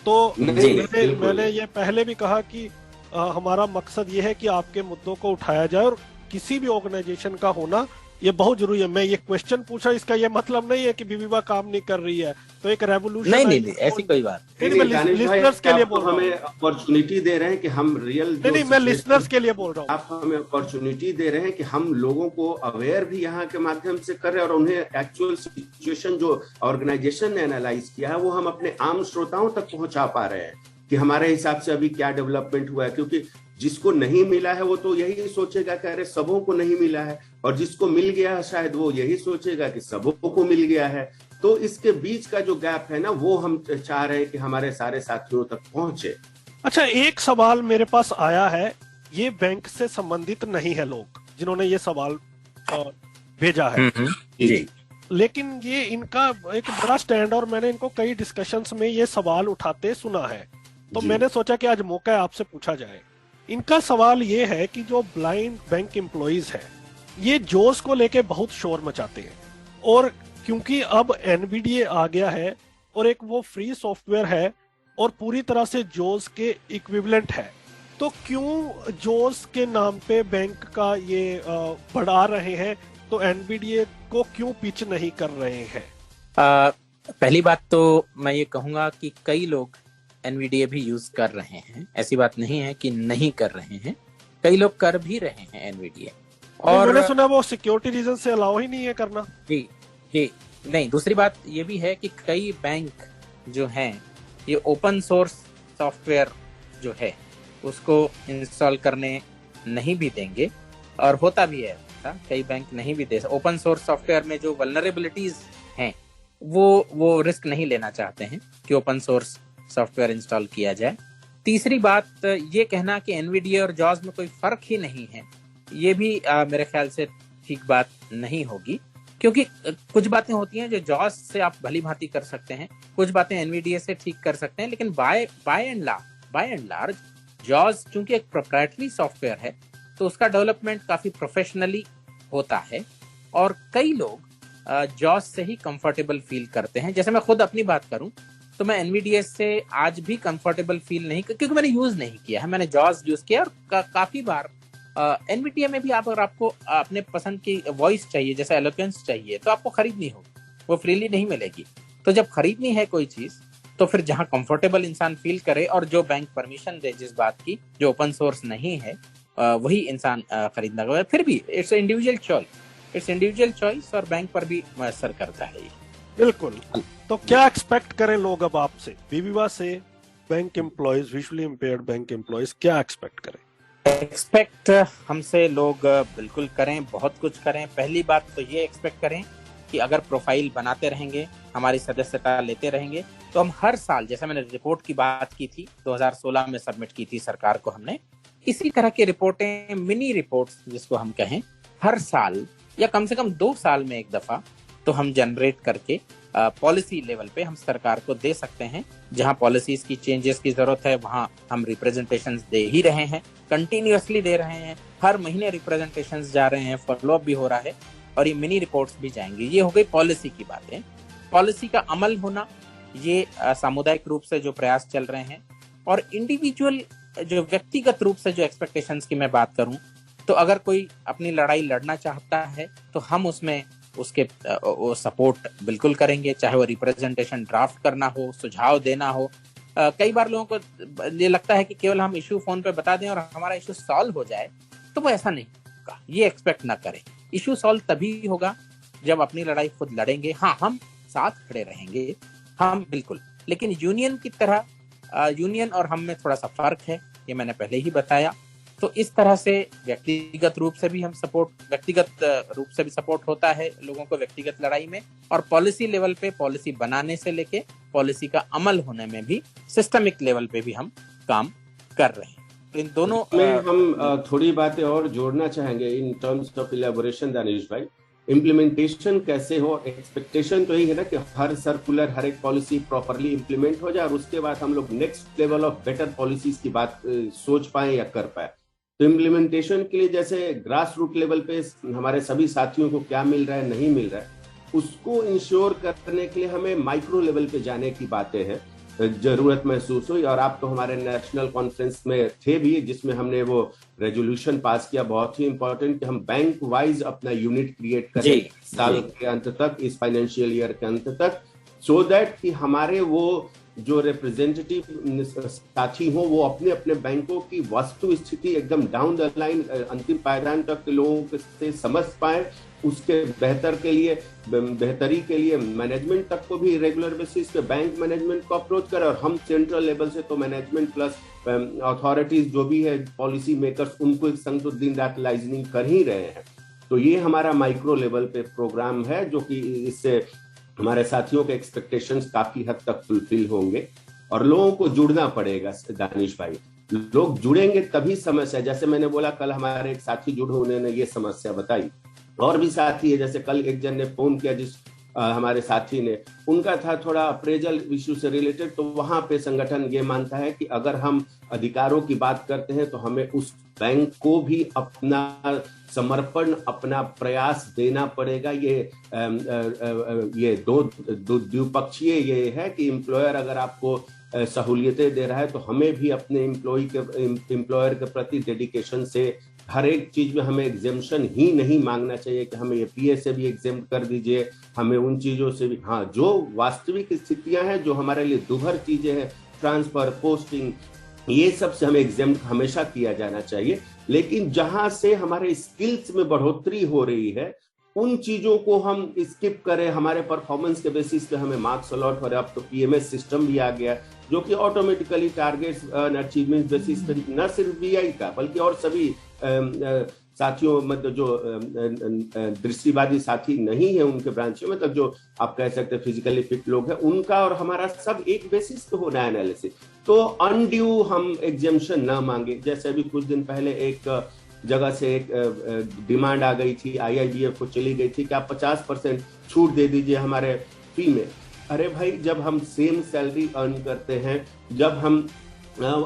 तो मैंने ये पहले भी कहा कि हमारा मकसद ये है कि आपके मुद्दों को उठाया जाए, और किसी भी ऑर्गेनाइजेशन का होना ये बहुत जरूरी है। मैं ये क्वेश्चन पूछा, इसका ये मतलब नहीं है कि बीबीबा काम नहीं कर रही है तो एक रेवोल्यूशन नहीं, ऐसी कोई बात नहीं। मैं लिसनर्स के लिए बोल रहा हूँ, हमें अपॉर्चुनिटी दे रहे हैं कि हम रियल, नहीं, मैं लिसनर्स के लिए बोल रहा हूँ। आप हमें अपॉर्चुनिटी दे रहे हैं कि हम लोगों को अवेयर भी यहाँ के माध्यम से कर रहे हैं और उन्हें एक्चुअल सिचुएशन जो ऑर्गेनाइजेशन ने एनालाइज किया है वो हम अपने आम श्रोताओं तक पहुंचा पा रहे हैं कि हमारे हिसाब से अभी क्या डेवलपमेंट हुआ है। क्योंकि जिसको नहीं मिला है वो तो यही सोचेगा कि अरे सबों को नहीं मिला है, और जिसको मिल गया है शायद वो यही सोचेगा कि सबों को मिल गया है। तो इसके बीच का जो गैप है ना, वो हम चाह रहे हैं कि हमारे सारे साथियों तक पहुंचे। अच्छा, एक सवाल मेरे पास आया है, ये बैंक से संबंधित नहीं है लोग जिन्होंने ये सवाल भेजा है जी, लेकिन ये इनका एक बड़ा स्टैंड, और मैंने इनको कई डिस्कशंस में ये सवाल उठाते सुना है, तो मैंने सोचा कि आज मौका है आपसे पूछा जाए। इनका सवाल ये है कि जो ब्लाइंड बैंक एम्प्लॉइज है ये जोस को लेके बहुत शोर मचाते हैं, और क्योंकि अब एनबीडीए आ गया है और एक वो फ्री सॉफ्टवेयर है और पूरी तरह से जोस के इक्विवेलेंट है, तो क्यों जोस के नाम पे बैंक का ये बढ़ा रहे हैं, तो एनबीडीए को क्यों पिच नहीं कर रहे हैं? पहली बात तो मैं ये कहूंगा कि कई लोग एनवीडीए भी यूज कर रहे हैं, ऐसी बात नहीं है कि नहीं कर रहे हैं, कई लोग कर भी रहे हैं एनवीडीए। और मैंने सुना वो सिक्योरिटी रीजन से अलाउ ही नहीं है करना। जी जी, नहीं, दूसरी बात ये भी है कि कई बैंक जो हैं ये ओपन सोर्स सॉफ्टवेयर जो है उसको इंस्टॉल करने नहीं भी देंगे, और होता भी है ऐसा, कई बैंक नहीं भी दे। ओपन सोर्स सॉफ्टवेयर में जो वल्नरेबिलिटीज हैं वो रिस्क नहीं लेना चाहते हैं कि ओपन सोर्स सॉफ्टवेयर इंस्टॉल किया जाए। तीसरी बात, ये कहना कि एनवीडीए और जॉज में कोई फर्क ही नहीं है, ये भी मेरे ख्याल से ठीक बात नहीं होगी, क्योंकि कुछ बातें होती हैं जो जॉज से आप भली भांति कर सकते हैं, कुछ बातें एनवीडीए से ठीक कर सकते हैं, लेकिन बाय एंड लार्ज जॉज चूंकि एक प्रोप्राइटरी सॉफ्टवेयर है तो उसका डेवलपमेंट काफी प्रोफेशनली होता है, और कई लोग जॉज से ही कंफर्टेबल फील करते हैं। जैसे मैं खुद अपनी बात करूं तो मैं एनवीडीए से आज भी कंफर्टेबल फील नहीं, क्योंकि मैंने यूज नहीं किया है, मैंने जॉज यूज किया, और काफी बार एनवीडीए में भी अगर आपको अपने पसंद की वॉइस चाहिए, जैसे एलोक्वेंस चाहिए, तो आपको खरीदनी होगी, वो फ्रीली नहीं मिलेगी। तो जब खरीदनी है कोई चीज तो फिर जहां कंफर्टेबल इंसान फील करे और जो बैंक परमिशन दे जिस बात की, जो ओपन सोर्स नहीं है, वही इंसान खरीदना होगा। फिर भी इट्स इंडिविजुअल चॉइस और बैंक पर भी असर करता है ये। बिल्कुल। तो क्या एक्सपेक्ट करें लोग अब आपसे, बीबीवा से, bank employees, visually impaired bank employees, क्या एक्सपेक्ट करें? एक्सपेक्ट हमसे लोग बिल्कुल करें, बहुत कुछ करें। पहली बात तो ये एक्सपेक्ट करें कि अगर प्रोफाइल बनाते रहेंगे, हमारी सदस्यता लेते रहेंगे, तो हम हर साल, जैसे मैंने रिपोर्ट की बात की थी 2016 में सबमिट की थी सरकार को हमने, इसी तरह की रिपोर्टें, मिनी रिपोर्ट्स जिसको हम कहें, हर साल या कम से कम 2 साल में एक दफा तो हम जनरेट करके पॉलिसी लेवल पे हम सरकार को दे सकते हैं। जहां पॉलिसीज की चेंजेस की जरूरत है वहां हम रिप्रेजेंटेशंस दे ही रहे हैं, कंटिन्यूअसली दे रहे हैं, हर महीने रिप्रेजेंटेशंस जा रहे हैं, फॉलोअप भी हो रहा है, और ये मिनी रिपोर्ट्स भी जाएंगी। ये हो गई पॉलिसी की बातें। पॉलिसी का अमल होना, ये सामुदायिक रूप से जो प्रयास चल रहे हैं, और इंडिविजुअल जो व्यक्तिगत रूप से जो एक्सपेक्टेशंस की मैं बात करूं, तो अगर कोई अपनी लड़ाई लड़ना चाहता है तो हम उसमें उसके सपोर्ट बिल्कुल करेंगे, चाहे वो रिप्रेजेंटेशन ड्राफ्ट करना हो, सुझाव देना हो। कई बार लोगों को ये लगता है कि केवल हम इशू फोन पे बता दें और हमारा इशू सॉल्व हो जाए, तो वो ऐसा नहीं होगा, ये एक्सपेक्ट ना करें। इशू सॉल्व तभी होगा जब अपनी लड़ाई खुद लड़ेंगे। हाँ, हम साथ खड़े रहेंगे, हम बिल्कुल, लेकिन यूनियन की तरह यूनियन और हम में थोड़ा सा फर्क है, ये मैंने पहले ही बताया। तो इस तरह से व्यक्तिगत रूप से भी हम सपोर्ट होता है लोगों को व्यक्तिगत लड़ाई में, और पॉलिसी लेवल पे पॉलिसी बनाने से लेके पॉलिसी का अमल होने में भी सिस्टमिक लेवल पे भी हम काम कर रहे हैं। तो इन दोनों में हम थोड़ी बातें और जोड़ना चाहेंगे in terms of elaboration Danish भाई। इम्प्लीमेंटेशन कैसे हो, एक्सपेक्टेशन तो यही है ना कि हर सर्कुलर, हर एक पॉलिसी प्रॉपरली इम्प्लीमेंट हो जाए, और उसके बाद हम लोग next level of better policies की बात सोच पाए या कर पाए। तो इम्प्लीमेंटेशन के लिए जैसे ग्रास रूट लेवल पे हमारे सभी साथियों को क्या मिल रहा है, नहीं मिल रहा है, उसको इंश्योर करने के लिए हमें माइक्रो लेवल पे जाने की बातें हैं, जरूरत महसूस हुई। और आप तो हमारे नेशनल कॉन्फ्रेंस में थे भी, जिसमें हमने वो रेजोल्यूशन पास किया, बहुत ही इंपॉर्टेंट, कि हम बैंक वाइज अपना यूनिट क्रिएट करें साल के अंत तक, इस फाइनेंशियल ईयर के अंत तक, सो दैट कि हमारे वो जो रिप्रेजेंटेटिव साथी हो वो अपने अपने बैंकों की वस्तु स्थिति एकदम डाउन द लाइन, अंतिम पायदान तक के लोगों से समझ पाए, उसके बेहतरी के लिए मैनेजमेंट तक को भी रेगुलर बेसिस पे बैंक मैनेजमेंट को अप्रोच करें, और हम सेंट्रल लेवल से तो मैनेजमेंट प्लस अथॉरिटीज जो भी है, पॉलिसी मेकर्स, उनको एक संग तो दिन रात लाइजनिंग कर ही रहे हैं। तो ये हमारा माइक्रो लेवल पे प्रोग्राम है, जो कि इससे हमारे साथियों के एक्सपेक्टेशंस काफी हद तक फुलफिल होंगे। और लोगों को जुड़ना पड़ेगा दानिश भाई, लोग जुड़ेंगे तभी समस्या, जैसे मैंने बोला कल हमारे एक साथी जुड़े, उन्होंने ये समस्या बताई, और भी साथी है, जैसे कल एक जन ने फोन किया जिस हमारे साथी ने, उनका था थोड़ा अप्रेजल इश्यू से रिलेटेड, तो वहां पे संगठन ये मानता है कि अगर हम अधिकारों की बात करते हैं तो हमें उस बैंक को भी अपना समर्पण, अपना प्रयास देना पड़ेगा। ये दो द्विपक्षीय ये है कि एम्प्लॉयर अगर आपको सहूलियतें दे रहा है तो हमें भी अपने एम्प्लॉयर के प्रति डेडिकेशन से हर एक चीज में हमें एग्जेम्पशन ही नहीं मांगना चाहिए कि हमें ये पीए से भी एग्जेम्प्ट कर दीजिए, हमें उन चीजों से भी, हाँ जो वास्तविक स्थितियां हैं, जो हमारे लिए दुभर चीजें हैं, ट्रांसफर, पोस्टिंग, ये सब से हमें एग्जेम्प्ट हमेशा किया जाना चाहिए। लेकिन जहां से हमारे स्किल्स में बढ़ोतरी हो रही है उन चीजों को हम स्किप करें, हमारे परफॉर्मेंस के बेसिस पे हमें मार्क्स अलॉट हो रहे। अब तो पीएमएस सिस्टम भी आ गया जो कि automatically targets and achievement basis पे न सिर्फ बीआई का बल्कि और सभी साथियों, मतलब जो दृष्टिवादी साथी नहीं है उनके ब्रांचों में, मतलब जो आप कह सकते हैं फिजिकली फिट लोग हैं, उनका और हमारा सब एक बेसिस पे हो रहा है एनालिसिस। तो अनड्यू हम एग्जेम्पशन ना मांगे। जैसे अभी कुछ दिन पहले एक जगह से एक डिमांड आ गई थी, आईआईबीएफ को चली गई थी कि आप 50% छूट दे दीजिए हमारे फी में। अरे भाई, जब हम सेम सैलरी अर्न करते हैं, जब हम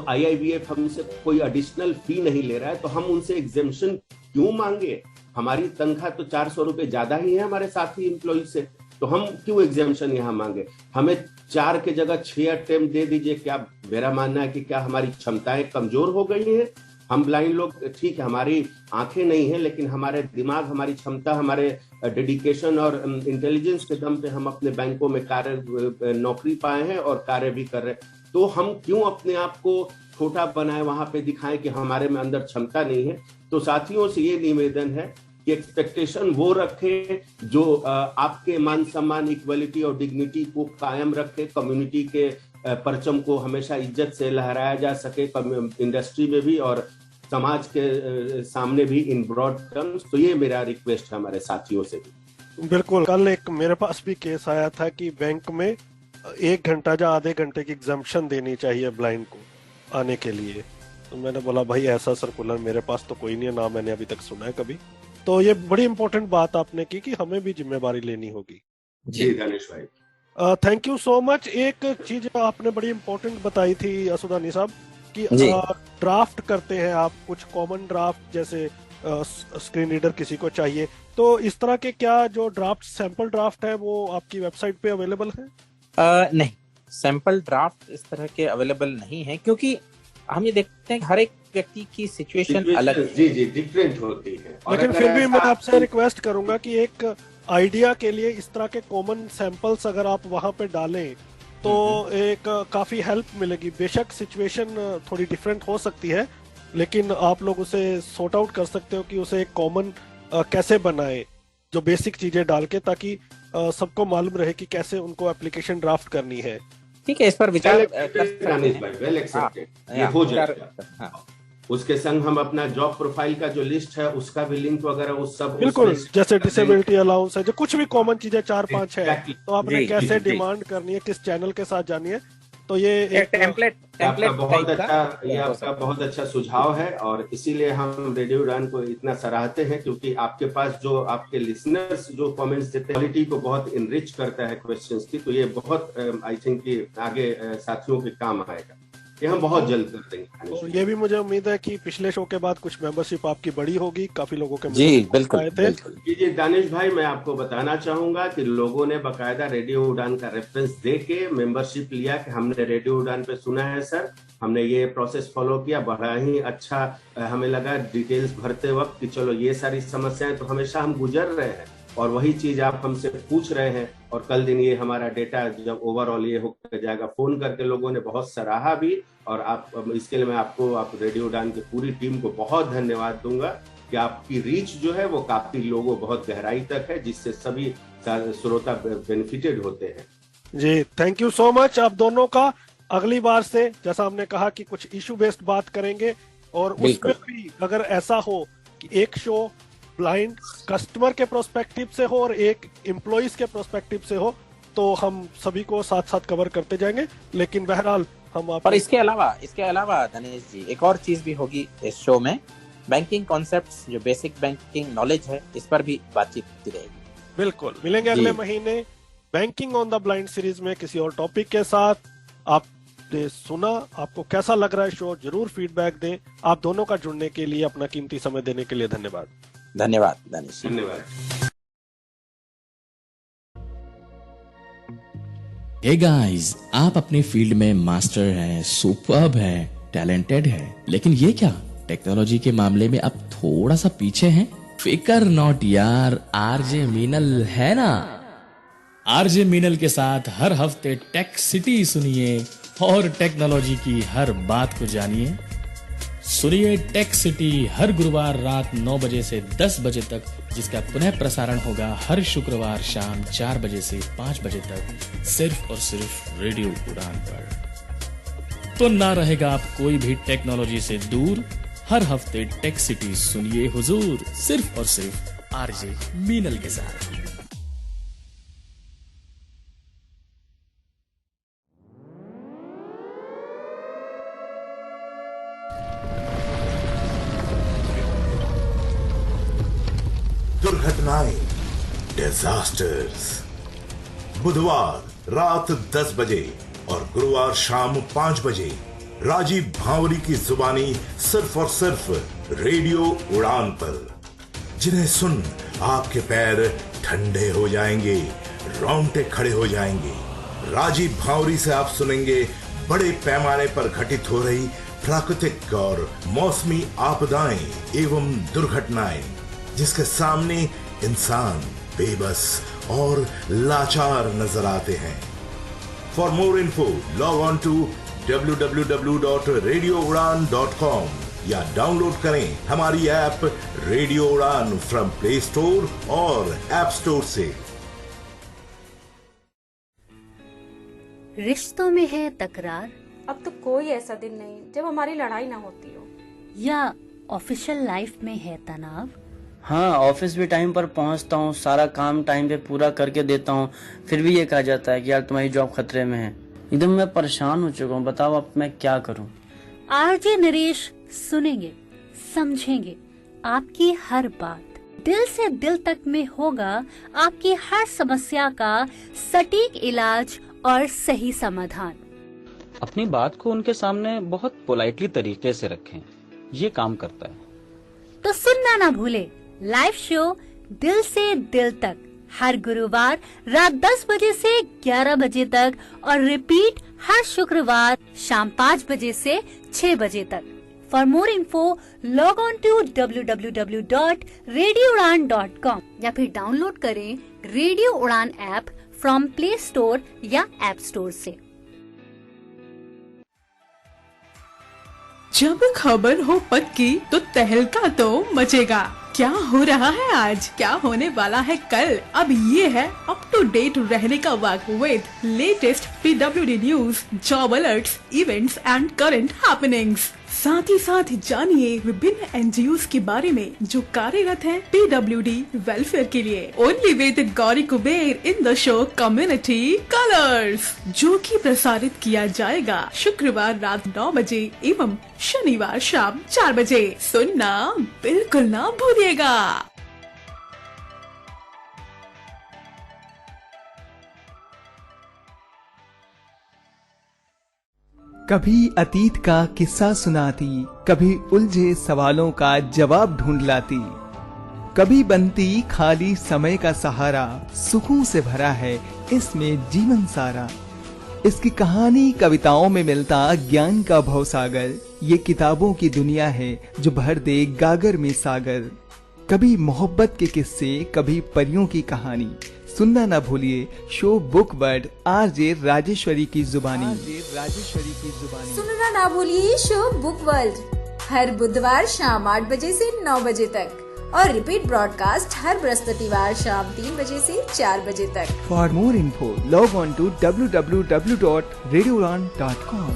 आईआईबीएफ हमसे कोई एडिशनल फी नहीं ले रहा है, तो हम उनसे एग्जेम्पशन क्यों मांगे? हमारी तनख्वाह तो 400 रुपए ज्यादा ही है हमारे साथी एम्प्लॉय से, तो हम क्यों एग्जेम्पशन यहाँ मांगे? हमें 4 के जगह 6 अटेम्प्ट दे दीजिए। क्या मेरा मानना है कि क्या हमारी क्षमताएं कमजोर हो गई हैं? हम ब्लाइंड लोग, ठीक है हमारी आंखें नहीं है, लेकिन हमारे दिमाग, हमारी क्षमता, हमारे डेडिकेशन और इंटेलिजेंस के दम पे हम अपने बैंकों में नौकरी पाए हैं और कार्य भी कर रहे हैं। तो हम क्यों अपने आप को छोटा बनाए, वहां पे दिखाएं कि हमारे में अंदर क्षमता नहीं है? तो साथियों से ये निवेदन है कि एक्सपेक्टेशन वो रखे जो आपके मान सम्मान, इक्वलिटी और डिग्निटी को कायम रखे, कम्युनिटी के परचम को हमेशा इज्जत से लहराया जा सके, इंडस्ट्री में भी और समाज के सामने भी इन ब्रॉड टर्म्स। तो ये मेरा रिक्वेस्ट है हमारे साथियों से भी। बिल्कुल, कल एक मेरे पास भी केस आया था कि बैंक में 1 घंटा या आधे घंटे की एग्जाम्पशन देनी चाहिए ब्लाइंड को आने के लिए। तो मैंने बोला भाई ऐसा सर्कुलर मेरे पास तो कोई नहीं है, ना मैंने अभी तक सुना है कभी। तो ये बड़ी इंपॉर्टेंट बात आपने की कि हमें भी जिम्मेवारी लेनी होगी। जी दानिश भाई, थैंक यू सो मच। एक चीज आपने बड़ी इंपॉर्टेंट बताई थी असुदानी साहब कि ड्राफ्ट करते हैं आप, कुछ कॉमन ड्राफ्ट जैसे स्क्रीन रीडर किसी को चाहिए, तो इस तरह के क्या जो ड्राफ्ट, सैंपल ड्राफ्ट है वो आपकी वेबसाइट पे अवेलेबल है? नहीं, सैंपल ड्राफ्ट इस तरह के अवेलेबल नहीं है, क्योंकि हम ये देखते हैं कि हर एक व्यक्ति की सिचुएशन अलग है। जी डिफरेंट होती है। लेकिन फिर भी मैं आपसे रिक्वेस्ट करूंगा कि एक आइडिया के लिए इस तरह के कॉमन सैंपल्स अगर आप वहां पे डालें तो एक काफी हेल्प मिलेगी। बेशक सिचुएशन थोड़ी डिफरेंट हो सकती है, लेकिन आप लोग उसे सॉर्ट आउट कर सकते हो कि उसे एक कॉमन कैसे बनाए, जो बेसिक चीजें डाल के, ताकि सबको मालूम रहे कि कैसे उनको एप्लीकेशन ड्राफ्ट करनी है। ठीक है, इस पर विचार हो जाएगा। उसके संग हम अपना जॉब प्रोफाइल का जो लिस्ट है उसका भी लिंक वगैरह उस सब, बिल्कुल, जैसे डिसेबिलिटी अलाउंस है, जो कुछ भी कॉमन चीजें 4-5 है, तो आपने कैसे डिमांड करनी है, किस चैनल के साथ जानी है, तो ये एक टेम्पलेट बहुत अच्छा, ये आपका बहुत अच्छा सुझाव है। और इसीलिए हम रेडियो उड़ान को इतना सराहते हैं, क्योंकि आपके पास जो आपके लिसनर्स जो कमेंट्स देते हैं, क्वालिटी को बहुत इनरिच करता है क्वेश्चंस की। तो ये बहुत आई थिंक कि आगे साथियों के काम आएगा। ये हम बहुत जल्द कर देंगे। तो ये भी मुझे उम्मीद है कि पिछले शो के बाद कुछ मेंबरशिप आपकी बड़ी होगी, काफी लोगों के जी बिल्कुल। जी दानिश भाई, मैं आपको बताना चाहूंगा कि लोगों ने बकायदा रेडियो उड़ान का रेफरेंस दे के मेंबरशिप लिया कि हमने रेडियो उड़ान पे सुना है सर, हमने ये प्रोसेस फॉलो किया, बड़ा ही अच्छा हमें लगा डिटेल्स भरते वक्त कि चलो ये सारी समस्याएं तो हमेशा हम गुजर रहे हैं और वही चीज आप हमसे पूछ रहे हैं। और कल दिन ये हमारा डेटा जब ओवरऑल ये होकर जाएगा, फोन करके लोगों ने बहुत सराहा भी, और आप इसके लिए मैं आपको, आप रेडियो उड़ान की पूरी टीम को बहुत धन्यवाद दूंगा। कि आपकी रीच जो है वो काफी लोगों बहुत गहराई तक है, जिससे सभी श्रोता बेनिफिटेड होते हैं। जी, थैंक यू सो मच आप दोनों का। अगली बार से जैसा हमने कहा कि कुछ इशू बेस्ड बात करेंगे, और उसमें भी अगर ऐसा हो कि एक शो ब्लाइंड कस्टमर के प्रोस्पेक्टिव से हो और एक एम्प्लॉइज के प्रोस्पेक्टिव से हो, तो हम सभी को साथ साथ कवर करते जाएंगे। लेकिन बहरहाल हम आप, और इसके अलावा धनेश जी, एक और चीज भी होगी इस शो में, बैंकिंग कॉन्सेप्ट्स, जो बेसिक बैंकिंग नॉलेज है, इस पर भी बातचीत होती रहेगी। बिल्कुल मिलेंगे अगले महीने banking on the blind series में किसी और टॉपिक के साथ। आपने सुना, आपको कैसा लग रहा है शो, जरूर फीडबैक दें। आप दोनों का जुड़ने के लिए, अपना कीमती समय देने के लिए धन्यवाद। धन्यवाद दानिश। धन्यवाद। हे गाइस, आप अपनी फील्ड में मास्टर हैं, सुपर्ब हैं, टैलेंटेड हैं, लेकिन ये क्या टेक्नोलॉजी के मामले में अब थोड़ा सा पीछे हैं? फिकर नॉट यार, आरजे मीनल है ना। आरजे मीनल के साथ हर हफ्ते टेक सिटी सुनिए और टेक्नोलॉजी की हर बात को जानिए। सुनिए टेक सिटी हर गुरुवार रात 9 बजे से 10 बजे तक, जिसका पुनः प्रसारण होगा हर शुक्रवार शाम 4 बजे से 5 बजे तक, सिर्फ और सिर्फ रेडियो उड़ान पर। तो ना रहेगा आप कोई भी टेक्नोलॉजी से दूर। हर हफ्ते टेक सिटी सुनिए हुजूर, सिर्फ और सिर्फ आरजे मीनल के साथ। दुर्घटनाएं, डिजास्टर्स। बुधवार रात 10 बजे और गुरुवार शाम 5 बजे राजीव भावरी की जुबानी, सिर्फ और सिर्फ रेडियो उड़ान पर, जिन्हें सुन आपके पैर ठंडे हो जाएंगे, रोंगटे खड़े हो जाएंगे। राजीव भावरी से आप सुनेंगे बड़े पैमाने पर घटित हो रही प्राकृतिक और मौसमी आपदाएं एवं दुर्घटनाएं, जिसके सामने इंसान बेबस और लाचार नजर आते हैं। For more info log on to www.radioudan.com या डाउनलोड करें हमारी app radio Udaan from Play Store और ऐप स्टोर से। रिश्तों में है तकरार, अब तो कोई ऐसा दिन नहीं जब हमारी लड़ाई ना होती हो। या ऑफिशियल लाइफ में है तनाव। हाँ, ऑफिस भी टाइम पर पहुंचता हूँ, सारा काम टाइम पे पूरा करके देता हूँ, फिर भी ये कहा जाता है कि यार तुम्हारी जॉब खतरे में है। एकदम मैं परेशान हो चुका हूँ, बताओ अब मैं क्या करूँ। आरजे नरेश सुनेंगे, समझेंगे आपकी हर बात, दिल से दिल तक में होगा आपकी हर समस्या का सटीक इलाज और सही समाधान। अपनी बात को उनके सामने बहुत पोलाइटली तरीके से रखें, ये काम करता है। तो सुनना ना भूले लाइव शो दिल से दिल तक, हर गुरुवार रात 10 बजे से 11 बजे तक और रिपीट हर शुक्रवार शाम 5 बजे से 6 बजे तक। For more info log on to www.radioudan.com या फिर डाउनलोड करें radio Udaan app from Play Store या ऐप स्टोर से। जब खबर हो पक्की तो तहलका तो मचेगा। क्या हो रहा है आज, क्या होने वाला है कल, अब ये है अप टू डेट रहने का वक्त with latest PWD news, job alerts, events and current happenings. साथ ही साथ जानिए विभिन्न NGOs के बारे में जो कार्यरत हैं PWD वेलफेयर के लिए। Only with Gauri Kuber in the show community colours, जो कि प्रसारित किया जाएगा शुक्रवार रात 9 बजे एवं शनिवार शाम 4 बजे। सुनना बिल्कुल ना भूलिएगा। कभी अतीत का किस्सा सुनाती, कभी उलझे सवालों का जवाब ढूंढ लाती, कभी बनती खाली समय का सहारा, सुखों से भरा है इसमें जीवन सारा। इसकी कहानी कविताओं में मिलता ज्ञान का भवसागर, ये किताबों की दुनिया है जो भर दे गागर में सागर। कभी मोहब्बत के किस्से, कभी परियों की कहानी। सुनना ना भूलिए show book world RJ Rajeshwari की जुबानी। सुनना ना भूलिए शो बुक वर्ल्ड हर बुधवार शाम 8 बजे से 9 बजे तक और रिपीट ब्रॉडकास्ट हर बृहस्पतिवार शाम 3 बजे से 4 बजे तक। For more info, log on to www.radioudan.com.